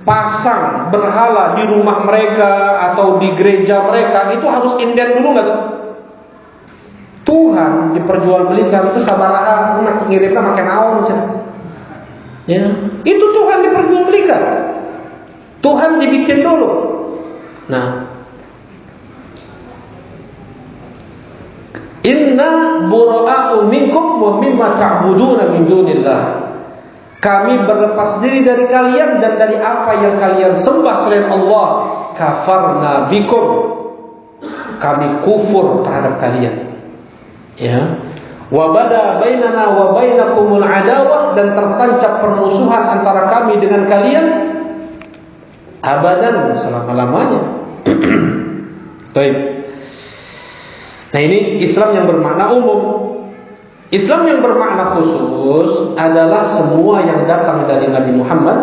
pasang berhala di rumah mereka atau di gereja mereka, itu harus inden dulu nggak tuh? Tuhan diperjualbelikan itu sabaraha, ngirimnya makin naon, ya. Itu Tuhan diperjualbelikan, Tuhan dibikin dulu. Nah, inna bura'a'u minkum wa mimma ta'buduna min dunillah. Kami berlepas diri dari kalian dan dari apa yang kalian sembah selain Allah. Kafarna bikum. Kami kufur terhadap kalian. Ya. Wa bada bainana wa bainakumul adawah, dan tertancap permusuhan antara kami dengan kalian abadan, selama-lamanya. Baik. Nah, ini Islam yang bermakna umum. Islam yang bermakna khusus adalah semua yang datang dari Nabi Muhammad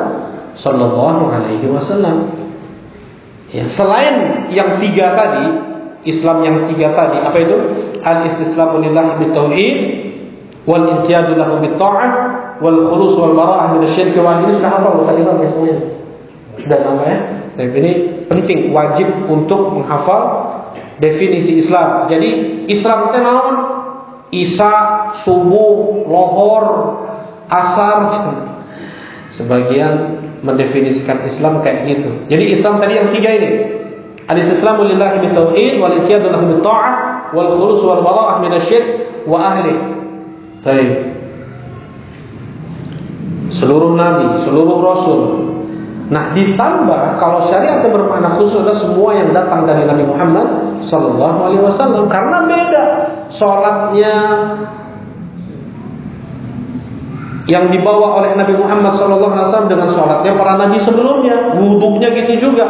sallallahu alaihi wasallam. Ya, selain yang 3 tadi, Islam yang 3 tadi, apa itu? Al-istislamu lillahi bitauhid, wal inqiyadu lahu bitta'ah, wal khulus wal bara'ah minasyirki wal ini sudah hafal Ustaz Iman semuanya. Sudah nama ya? Nah, ini penting, wajib untuk menghafal definisi Islam. Jadi Islam itu naon? Isya, subuh, lohor, asar. Sebagian mendefinisikan Islam kayak gitu. Jadi Islam tadi yang 3 ini. Al-istislamu lillahi bitauhid wal inqiyadu lahu bitta'ah wal khulus wal bara'ah minasyirk wa ahli. Baik. Seluruh nabi, seluruh rasul. Nah, ditambah kalau syariat yang bermakna khusus adalah semua yang datang dari Nabi Muhammad sallallahu alaihi wasallam, karena beda salatnya yang dibawa oleh Nabi Muhammad sallallahu alaihi wasallam dengan salatnya para nabi sebelumnya. Wudunya gitu juga.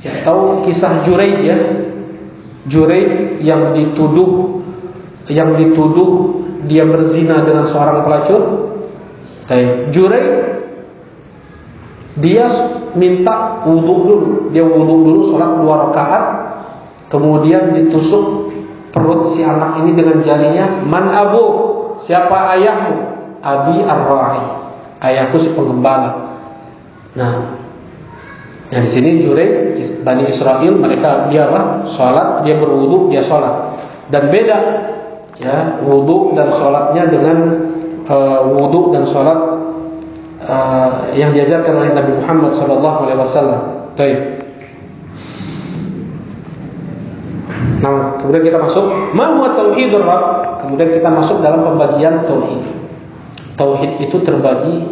Ya, tahu kisah Juraij ya? Juraij yang dituduh dia berzina dengan seorang pelacur. Juraij dia minta wudhu dulu. Dia wudhu dulu, sholat 2 rakaat, kemudian ditusuk perut si anak ini dengan jarinya. Man abu, siapa ayahmu? Abi ar-ra'i, ayahku si penggembala. Nah, di sini Juraij, Bani Israel, mereka dia apa? Sholat, dia berwudhu, dia sholat. Dan beda ya wudhu dan sholatnya dengan wudhu dan sholat yang diajarkan oleh Nabi Muhammad SAW. Baik. Nah, kemudian kita masuk ma huwa tauhidur rabb. Kemudian kita masuk dalam pembagian tauhid. Tauhid itu terbagi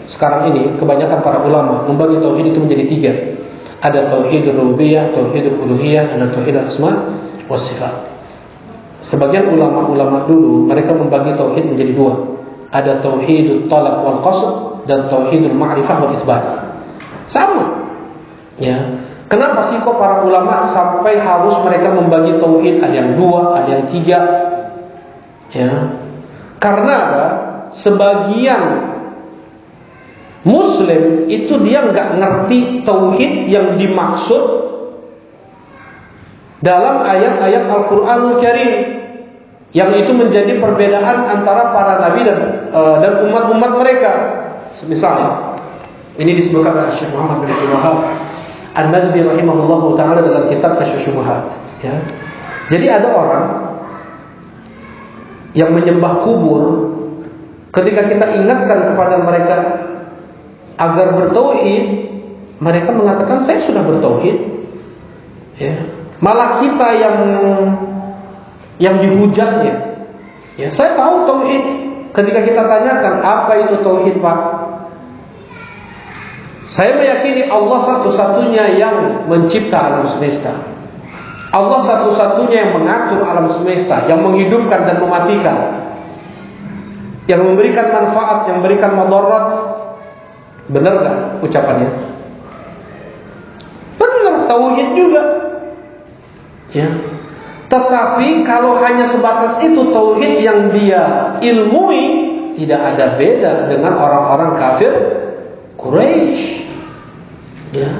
sekarang ini kebanyakan para ulama membagi tauhid itu menjadi 3. Ada tauhidul rububiyah, tauhidul uluhiyah, dan tauhidul asma wa sifat. Sebagian ulama-ulama dulu mereka membagi tauhid menjadi 2. Ada tauhidul talab wal qasd dan tauhidul ma'rifah wal isbat. Sama. Ya. Kenapa sih kok para ulama sampai harus mereka membagi tauhid, ada yang 2, ada yang 3? Ya. Karena apa? Sebagian Muslim itu dia nggak ngerti tauhid yang dimaksud dalam ayat-ayat Al-Qur'anul Karim, yang itu menjadi perbedaan antara para nabi dan umat-umat mereka. Misalnya, ini disebutkan oleh Syekh Muhammad bin Abdul Wahhab An-Najdi rahimahullahu taala dalam kitab Kasyfus Syubhat. Ya. Jadi ada orang yang menyembah kubur. Ketika kita ingatkan kepada mereka agar bertauhid, mereka mengatakan saya sudah bertauhid. Ya. Malah kita yang dihujatnya. Ya, saya tahu tauhid. Ketika kita tanyakan apa itu tauhid, Pak? Saya meyakini Allah satu-satunya yang mencipta alam semesta. Allah satu-satunya yang mengatur alam semesta, yang menghidupkan dan mematikan, yang memberikan manfaat, yang memberikan madarat. Benar gak ucapannya? Benar, tauhid juga. Ya. Tetapi kalau hanya sebatas itu tauhid yang dia ilmui, tidak ada beda dengan orang-orang kafir Quraisy. Ya.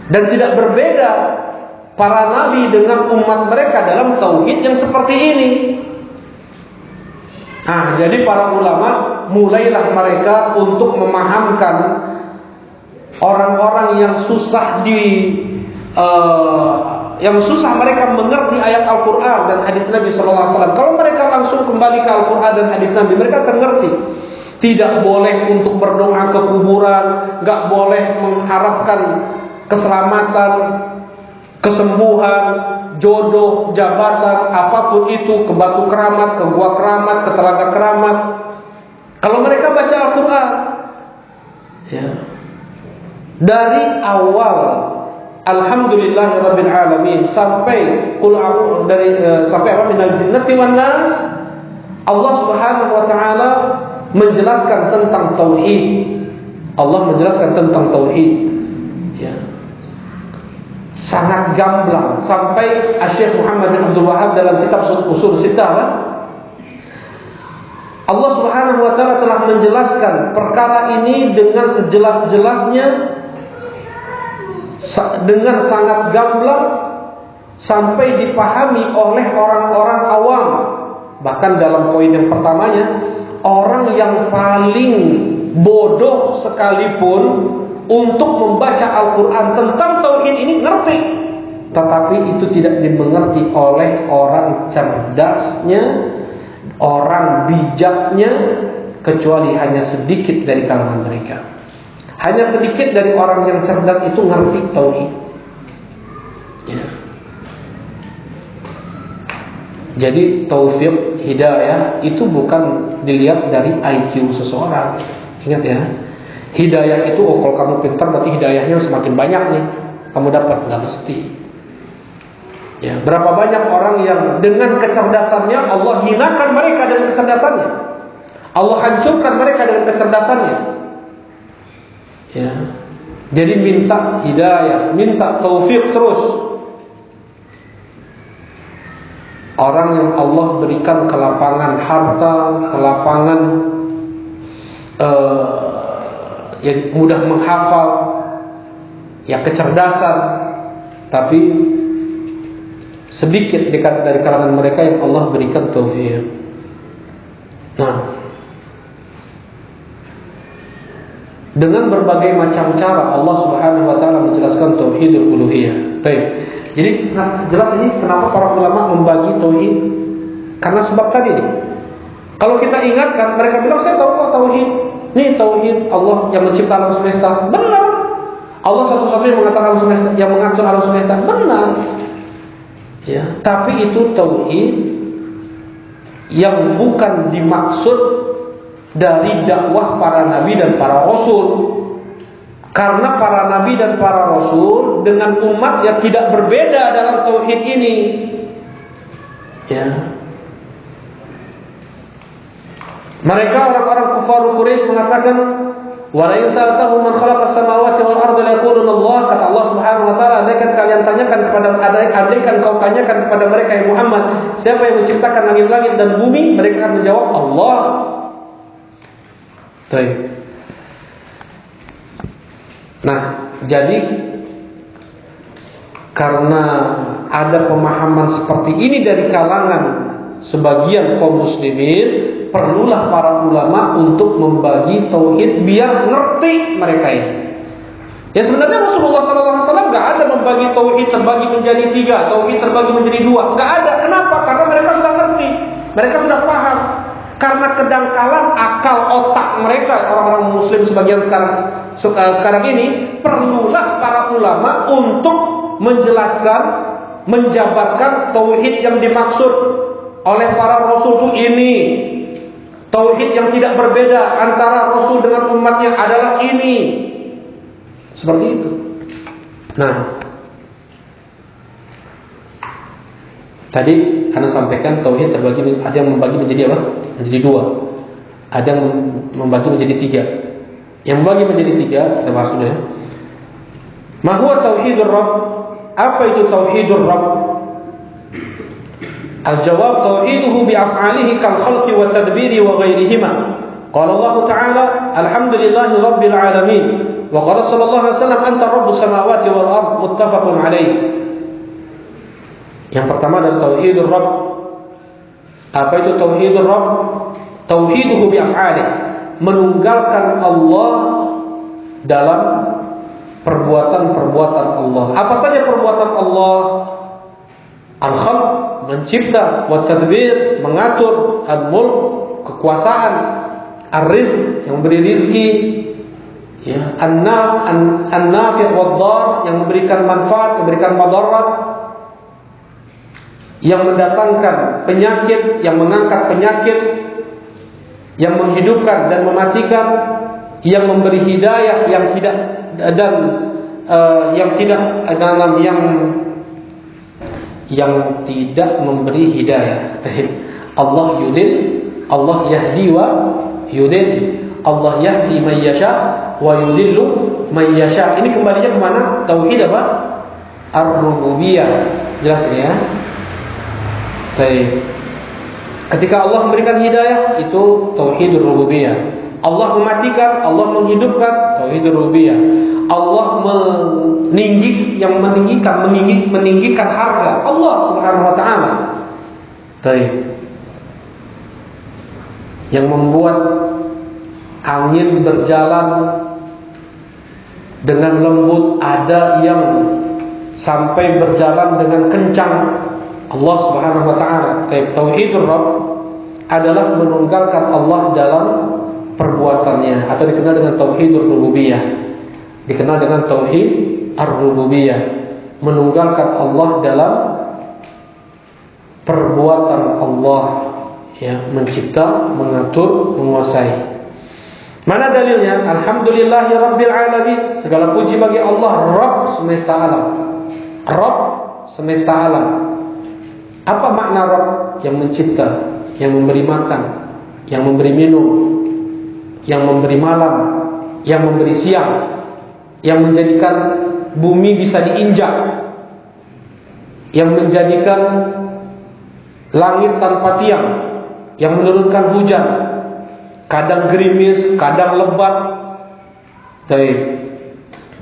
Dan tidak berbeda para nabi dengan umat mereka dalam tauhid yang seperti ini. Nah, jadi para ulama mulailah mereka untuk memahamkan orang-orang yang susah mereka mengerti ayat Al-Quran dan hadis Nabi SAW. Kalau mereka langsung kembali ke Al-Quran dan hadis Nabi, mereka akan ngerti. Tidak boleh untuk berdoa ke kuburan, gak boleh mengharapkan keselamatan, kesembuhan, jodoh, jabatan, apapun itu, ke batu keramat, ke gua keramat, ke telaga keramat. Kalau mereka baca Al-Quran, ya, dari awal Alhamdulillahirabbil alamin sampai sampai apa minal jinnati wan nas, Allah Subhanahu wa taala menjelaskan tentang tauhid. Allah menjelaskan tentang tauhid. Ya. Sangat gamblang sampai Syekh Muhammad bin Abdul Wahhab dalam kitab Ushul Sittah, Allah Subhanahu wa taala telah menjelaskan perkara ini dengan sejelas-jelasnya, dengan sangat gamblang sampai dipahami oleh orang-orang awam. Bahkan dalam poin yang pertamanya, orang yang paling bodoh sekalipun untuk membaca Al-Quran tentang tauhid ini ngerti, tetapi itu tidak dimengerti oleh orang cerdasnya, orang bijaknya, kecuali hanya sedikit dari kalangan mereka. Hanya sedikit dari orang yang cerdas itu ngerti tauhid. Ya. Jadi taufik hidayah itu bukan dilihat dari IQ seseorang. Ingat ya, hidayah itu kalau kamu pintar berarti hidayahnya semakin banyak nih kamu dapat, nggak mesti. Ya, berapa banyak orang yang dengan kecerdasannya Allah hinakan mereka dengan kecerdasannya, Allah hancurkan mereka dengan kecerdasannya. Ya, jadi minta hidayah, minta taufik terus. Orang yang Allah berikan kelapangan harta, kelapangan yang mudah menghafal, ya kecerdasan, tapi sedikit dari kalangan mereka yang Allah berikan taufik. Nah, dengan berbagai macam cara Allah Subhanahu wa taala menjelaskan tauhidul uluhiyah. Baik. Jadi jelas ini kenapa para ulama membagi tauhid, karena sebab tadi nih. Kalau kita ingatkan, mereka bilang saya tahu tauhid. Nih tauhid Allah yang mencipta alam semesta. Benar. Allah satu-satunya yang mengatur alam semesta, yang mengatur alam semesta. Benar. Ya, tapi itu tauhid yang bukan dimaksud dari dakwah para nabi dan para rasul. Karena para nabi dan para rasul dengan umat yang tidak berbeda dalam tauhid ini. Ya. Mereka orang-orang kufar Quraisy mengatakan, "Wa la yasaltahu man khalaqas samawati wal arda la yaquluna Allah." Kata Allah Subhanahu wa taala, andaikan kalian tanyakan andaikan kau tanyakan kepada mereka ya Muhammad, siapa yang menciptakan langit-langit dan bumi? Mereka akan menjawab, Allah. Baik. Nah, jadi karena ada pemahaman seperti ini dari kalangan sebagian kaum muslimin, perlulah para ulama untuk membagi tauhid biar ngerti mereka ini. Ya sebenarnya Rasulullah SAW nggak ada membagi tauhid terbagi menjadi 3, tauhid terbagi menjadi 2, nggak ada. Kenapa? Karena mereka sudah ngerti, mereka sudah paham. Karena kedangkalan akal otak mereka, orang-orang muslim sebagian sekarang ini, perlulah para ulama untuk menjelaskan, menjabarkan tauhid yang dimaksud oleh para rasul itu ini. Tauhid yang tidak berbeda antara rasul dengan umatnya adalah ini. Seperti itu. Nah, tadi Anda sampaikan tauhid terbagi, ada yang membagi menjadi apa? Menjadi 2. Ada yang membagi menjadi 3. Yang membagi menjadi 3 kita bahas dulu ya. Ma huwa tauhidur Rabb? Apa itu tauhidur Rabb? Al-jawab tauhiduhu bi af'alihi kal khalqi wa tadbiri wa ghairihima. Qala Allah Ta'ala, alhamdulillahi rabbil alamin. Wa qala sallallahu alaihi wasallam, anta rabbus samawati wal ard, muttafaqun alaih. Yang pertama adalah tauhidur Rabb. Apa itu tauhidur Rabb? Tauhiduhu bi af'ali, menunggalkan Allah dalam perbuatan-perbuatan Allah. Apa saja perbuatan Allah? Al-khalq, mencipta, wa tadbir, mengatur, al-mulk, kekuasaan, ar-rizq, yang memberi rizki, ya, an-nafi' wad-dar, yang memberikan manfaat, memberikan madarat, yang mendatangkan penyakit, yang mengangkat penyakit, yang menghidupkan dan mematikan, yang memberi hidayah, yang tidak dan yang tidak memberi hidayah. Allah yudil, Allah yahdi wa yudil. Allah yahdi man yasha wa yudillu man yasha. Ini kembalinya kemana? Tauhid apa? Ar-rububiyah. Jelas ini ya. Baik. Ketika Allah memberikan hidayah, itu tauhidur rububiyah. Allah mematikan, Allah menghidupkan, tauhidur rububiyah. Allah meninggikan harga, Allah Subhanahu wa taala. Baik. Yang membuat angin berjalan dengan lembut, ada yang sampai berjalan dengan kencang, Allah Subhanahu wa taala. Tauhidur Rabb adalah menunggalkan Allah dalam perbuatannya, atau dikenal dengan tauhidur rububiyah. Dikenal dengan tauhid ar-rububiyah, menunggalkan Allah dalam perbuatan Allah, ya, mencipta, mengatur, menguasai. Mana dalilnya? Alhamdulillahi Rabbil Alamin. Segala puji bagi Allah, Rabb semesta alam. Rabb semesta alam. Apa makna Rabb? Yang mencipta, yang memberi makan, yang memberi minum, yang memberi malam, yang memberi siang, yang menjadikan bumi bisa diinjak, yang menjadikan langit tanpa tiang, yang menurunkan hujan, kadang gerimis, kadang lebat. Baik.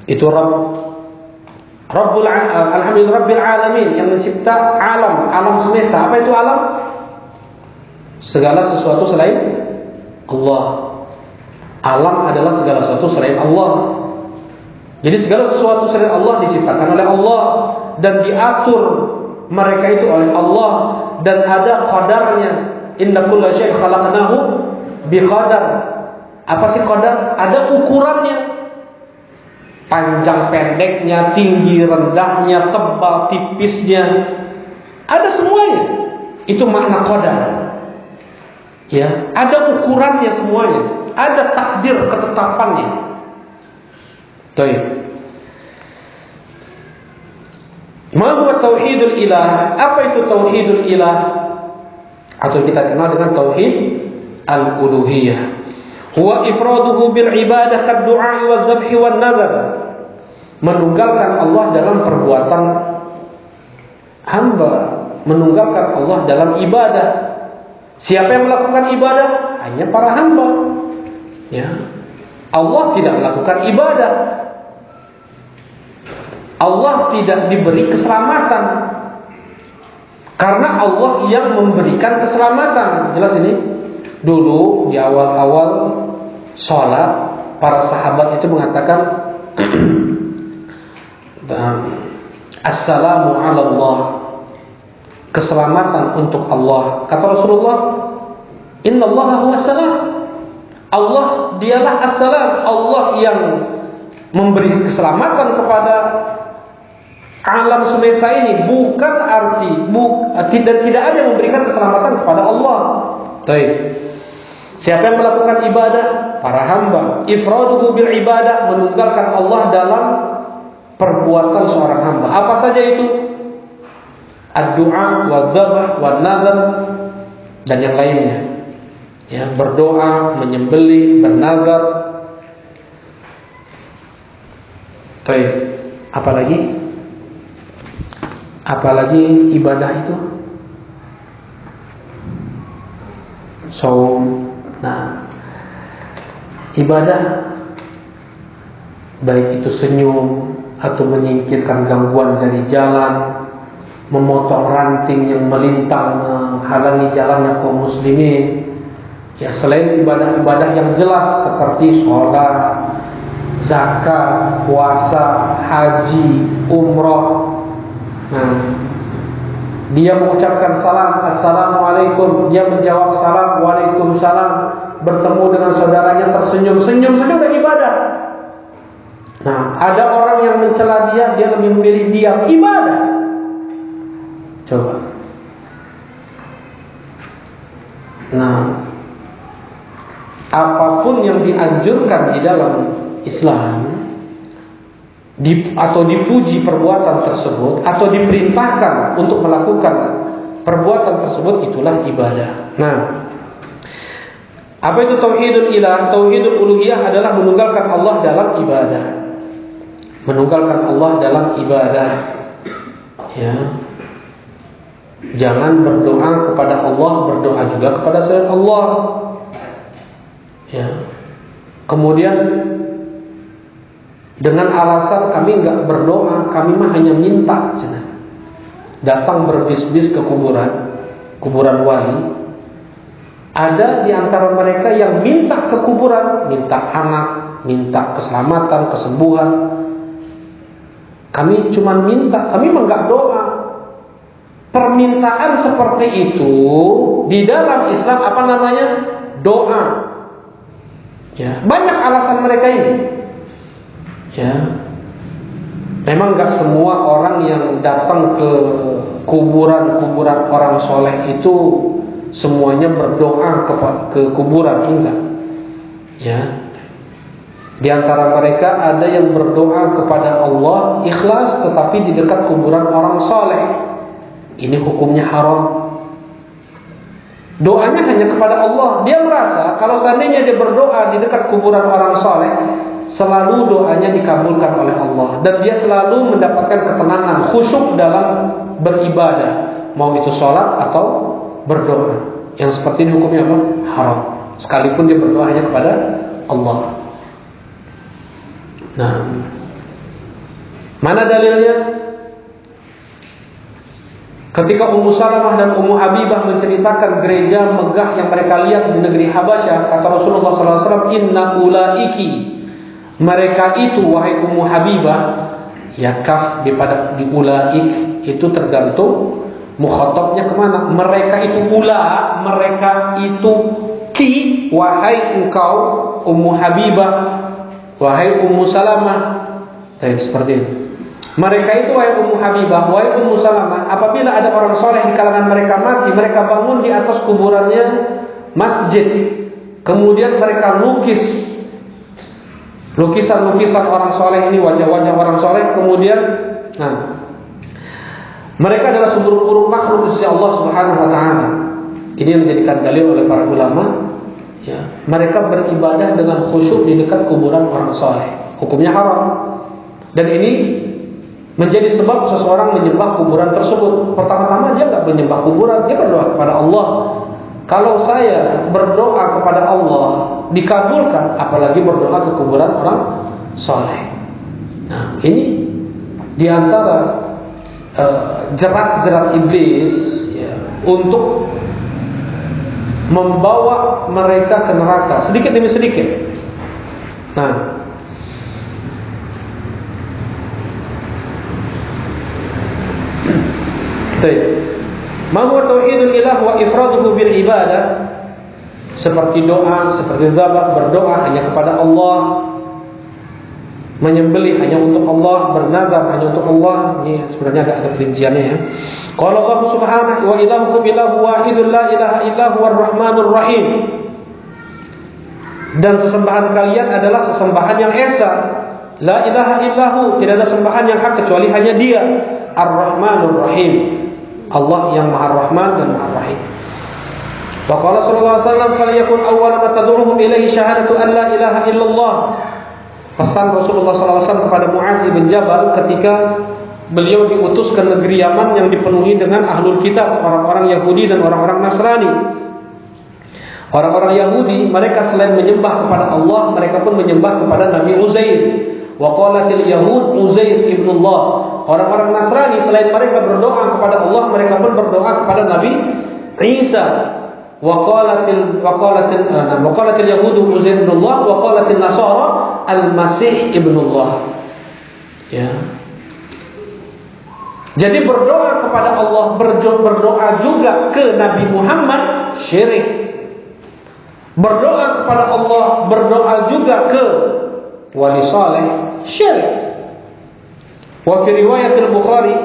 Itu Rabb. Alhamdulillah Rabbil Alamin, yang mencipta alam semesta. Apa itu alam? Segala sesuatu selain Allah. Alam adalah segala sesuatu selain Allah. Jadi segala sesuatu selain Allah diciptakan oleh Allah dan diatur mereka itu oleh Allah, dan ada qadarnya. Inna kulla syai'in khalaqnahu biqadar. Apa sih qadar? Ada ukurannya. Panjang pendeknya, tinggi rendahnya, tebal tipisnya, ada semuanya. Itu makna qadar. Ya, ada ukurannya semuanya, ada takdir ketetapannya. Baik. Ma huwa tauhidul ilah? Apa itu tauhidul ilah? Atau kita kenal dengan tauhid al-uluhiyah. Huwa ifraduhu bil ibadah kad-du'a wa dzabhi wan nazar. Menunggalkan Allah dalam perbuatan hamba, menunggalkan Allah dalam ibadah. Siapa yang melakukan ibadah? Hanya para hamba. Ya. Allah tidak melakukan ibadah. Allah tidak diberi keselamatan, karena Allah yang memberikan keselamatan. Jelas ini. Dulu di awal-awal sholat, para sahabat itu mengatakan Assalamu ala Allah, keselamatan untuk Allah. Kata Rasulullah, Inna Allah huwa salam. Allah dialah as-salam. Allah yang memberi keselamatan kepada alam semesta ini. Bukan arti tidak ada yang memberikan keselamatan kepada Allah. Baik. Siapa yang melakukan ibadah? Para hamba. Ifraduhu bil ibadah, menunggalkan Allah dalam perbuatan seorang hamba. Apa saja itu? Ad-du'a wa dzabh wa nazar dan yang lainnya. Ya, berdoa, menyembelih, bernazar. Baik. Apalagi ibadah itu? Saum. Nah, ibadah baik itu senyum atau menyingkirkan gangguan dari jalan, memotong ranting yang melintang menghalangi jalannya kaum muslimin. Ya, selain ibadah-ibadah yang jelas seperti sholat, zakat, puasa, haji, umroh. Nah, dia mengucapkan salam, assalamualaikum, dia menjawab salam, waalaikumsalam, bertemu dengan saudaranya tersenyum-senyum, sudah ibadah. Nah, ada orang yang mencela dia lebih memilih diam, ibadah. Coba. Nah, apapun yang dianjurkan di dalam Islam, atau dipuji perbuatan tersebut, atau diperintahkan untuk melakukan perbuatan tersebut, itulah ibadah. Nah, apa itu tauhidul ilah? Tauhidul uluhiyah adalah menunggalkan Allah dalam ibadah. Menunggalkan Allah dalam ibadah. Ya. Jangan berdoa kepada Allah, berdoa juga kepada selain Allah. Ya. Kemudian dengan alasan kami enggak berdoa, kami mah hanya minta, datang berbisnis ke kuburan wali. Ada di antara mereka yang minta ke kuburan, minta anak, minta keselamatan, kesembuhan. Kami cuma minta, kami mah enggak doa. Permintaan seperti itu di dalam Islam apa namanya? Doa. Ya, banyak alasan mereka ini. Ya, memang nggak semua orang yang datang ke kuburan-kuburan orang soleh itu semuanya berdoa ke kuburan, enggak. Ya. Di antara mereka ada yang berdoa kepada Allah ikhlas tetapi di dekat kuburan orang soleh. Ini hukumnya haram. Doanya hanya kepada Allah. Dia merasa kalau seandainya dia berdoa di dekat kuburan orang soleh, selalu doanya dikabulkan oleh Allah, dan dia selalu mendapatkan ketenangan, khusyuk dalam beribadah, mau itu sholat atau berdoa. Yang seperti ini hukumnya apa? Haram. Sekalipun dia berdoa hanya kepada Allah. Nah, mana dalilnya? Ketika Ummu Salamah dan Ummu Habibah menceritakan gereja megah yang mereka lihat di negeri Habasyah, kata Rasulullah SAW, "Inna ulaiki," mereka itu, wahai Ummu Habibah, ya kaf di ulaik itu tergantung mukhatabnya kemana. Mereka itu ula, mereka itu ki, wahai engkau Ummu Habibah, wahai Ummu Salamah. Jadi seperti itu. Mereka itu, wahai Ummu Habibah, wahai Ummu Salamah, apabila ada orang soleh di kalangan mereka mati, mereka bangun di atas kuburannya masjid. Kemudian mereka lukis lukisan-lukisan orang soleh ini, wajah-wajah orang soleh. Kemudian, mereka adalah seburuk-buruk makhluk di sisi Allah Subhanahu Wa Taala. Ini yang dijadikan dalil oleh para ulama. Ya, mereka beribadah dengan khusyuk di dekat kuburan orang soleh. Hukumnya haram. Dan ini menjadi sebab seseorang menyembah kuburan tersebut. Pertama-tama dia tidak menyembah kuburan, dia berdoa kepada Allah. Kalau saya berdoa kepada Allah dikabulkan, apalagi berdoa ke kuburan orang soleh. Nah, ini diantara jerat-jerat iblis, ya, untuk membawa mereka ke neraka sedikit demi sedikit. Nah, ma huwa tauhidul ilah wa ifraduhu bil ibadah, seperti doa, seperti dzabah, berdoa hanya kepada Allah, menyembelih hanya untuk Allah, bernazar hanya untuk Allah. Ini sebenarnya ada perinciannya, ya. Qala Allah Subhanahu wa ilahukum ilahu wahidun la ilaha illa huwar rahmanur rahim. Dan sesembahan kalian adalah sesembahan yang esa. La ilaha illahu, tidak ada sembahan yang hak kecuali hanya Dia. Ar-Rahmanur Rahim, Allah yang Maha Rahman dan Maha Rahim. Wa qala sallallahu alaihi wasallam, "Falyakun awwala ma tad'uhum ilaihi syahadatu an la ilaha illallah." Pesan Rasulullah SAW kepada Mu'adz bin Jabal ketika beliau diutus ke negeri Yaman yang dipenuhi dengan ahlul kitab, orang-orang Yahudi dan orang-orang Nasrani. Orang-orang Yahudi, mereka selain menyembah kepada Allah, mereka pun menyembah kepada Nabi Uzair. Wa qalatil yahud Uzair ibnullah. Orang-orang Nasrani selain mereka berdoa kepada Allah, mereka pun berdoa kepada Nabi Isa. Wa qalatil yahud Uzair ibnullah wa qalatil nasara al-masih ibnullah. Ya. Jadi berdoa kepada Allah, berdoa juga ke Nabi Muhammad syirik. Berdoa kepada Allah, berdoa juga ke wali saleh syirik. Wa fi riwayat al-Bukhari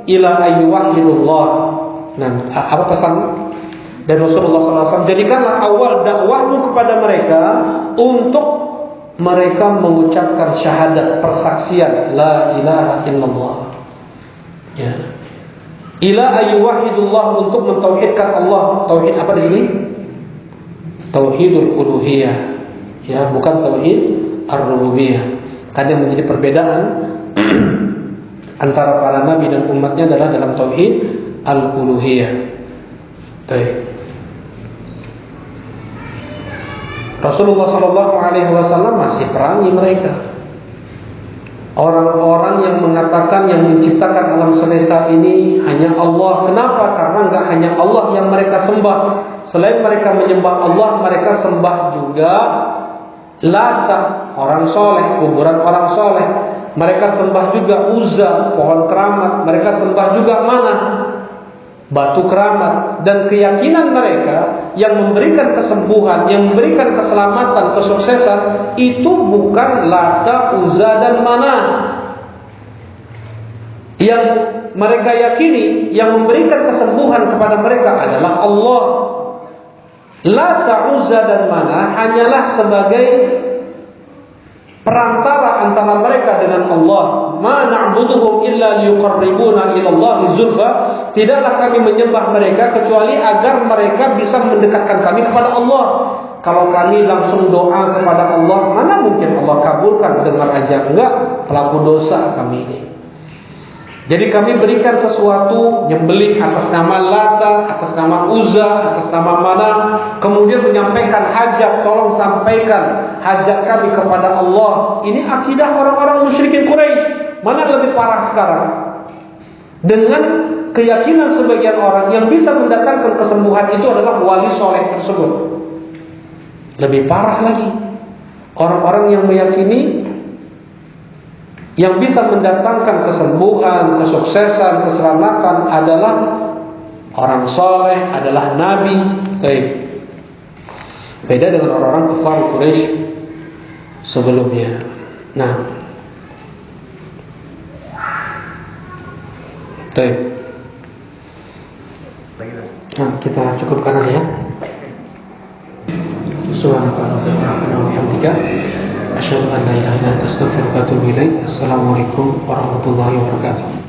ila ayyuhillah. Nah, apa pesan dari Rasulullah SAW? Jadikanlah awal dakwahmu kepada mereka untuk mereka mengucapkan syahadat, persaksian la ilaha illallah. Ya. Ila ayyuhillah, untuk mentauhidkan Allah. Tauhid apa di sini? Tauhidul uluhiyah. Ya, bukan tauhid ar-rububiyah. Karena yang menjadi perbedaan antara para nabi dan umatnya adalah dalam tauhid al-uluhiyah. Rasulullah SAW masih perangi mereka. Orang-orang yang mengatakan yang menciptakan alam semesta ini hanya Allah. Kenapa? Karena enggak hanya Allah yang mereka sembah. Selain mereka menyembah Allah, mereka sembah juga Lata, orang soleh, kuburan orang soleh. Mereka sembah juga Uzza, pohon keramat. Mereka sembah juga Manah, batu keramat. Dan keyakinan mereka yang memberikan kesembuhan, yang memberikan keselamatan, kesuksesan, itu bukan Lata, Uzza, dan Manah. Yang mereka yakini, yang memberikan kesembuhan kepada mereka adalah Allah. Lata, Uzza dan Manah hanyalah sebagai perantara antara mereka dengan Allah. Ma na'buduhum illa liyuqarribuna ila Allahi zulfa. Tidaklah kami menyembah mereka kecuali agar mereka bisa mendekatkan kami kepada Allah. Kalau kami langsung doa kepada Allah, mana mungkin Allah kabulkan? Dengar aja, enggak, pelaku dosa kami ini. Jadi kami berikan sesuatu, nyembelih atas nama Lata, atas nama Uzza, atas nama Manah, kemudian menyampaikan hajat, tolong sampaikan hajat kami kepada Allah. Ini akidah orang-orang musyrikin Quraisy. Mana lebih parah sekarang? Dengan keyakinan sebagian orang yang bisa mendatangkan kesembuhan itu adalah wali soleh tersebut. Lebih parah lagi, orang-orang yang meyakini yang bisa mendatangkan kesembuhan, kesuksesan, keselamatan adalah orang soleh, adalah nabi. Baik. Beda dengan orang-orang kafir Quraisy sebelumnya. Nah, baik. Nah, kita cukupkan aja ya. Subhanallah wa bihamdika asyhadu an la ilaha illa anta astaghfiruka wa atubu ilaik. Assalamualaikum warahmatullahi wabarakatuh.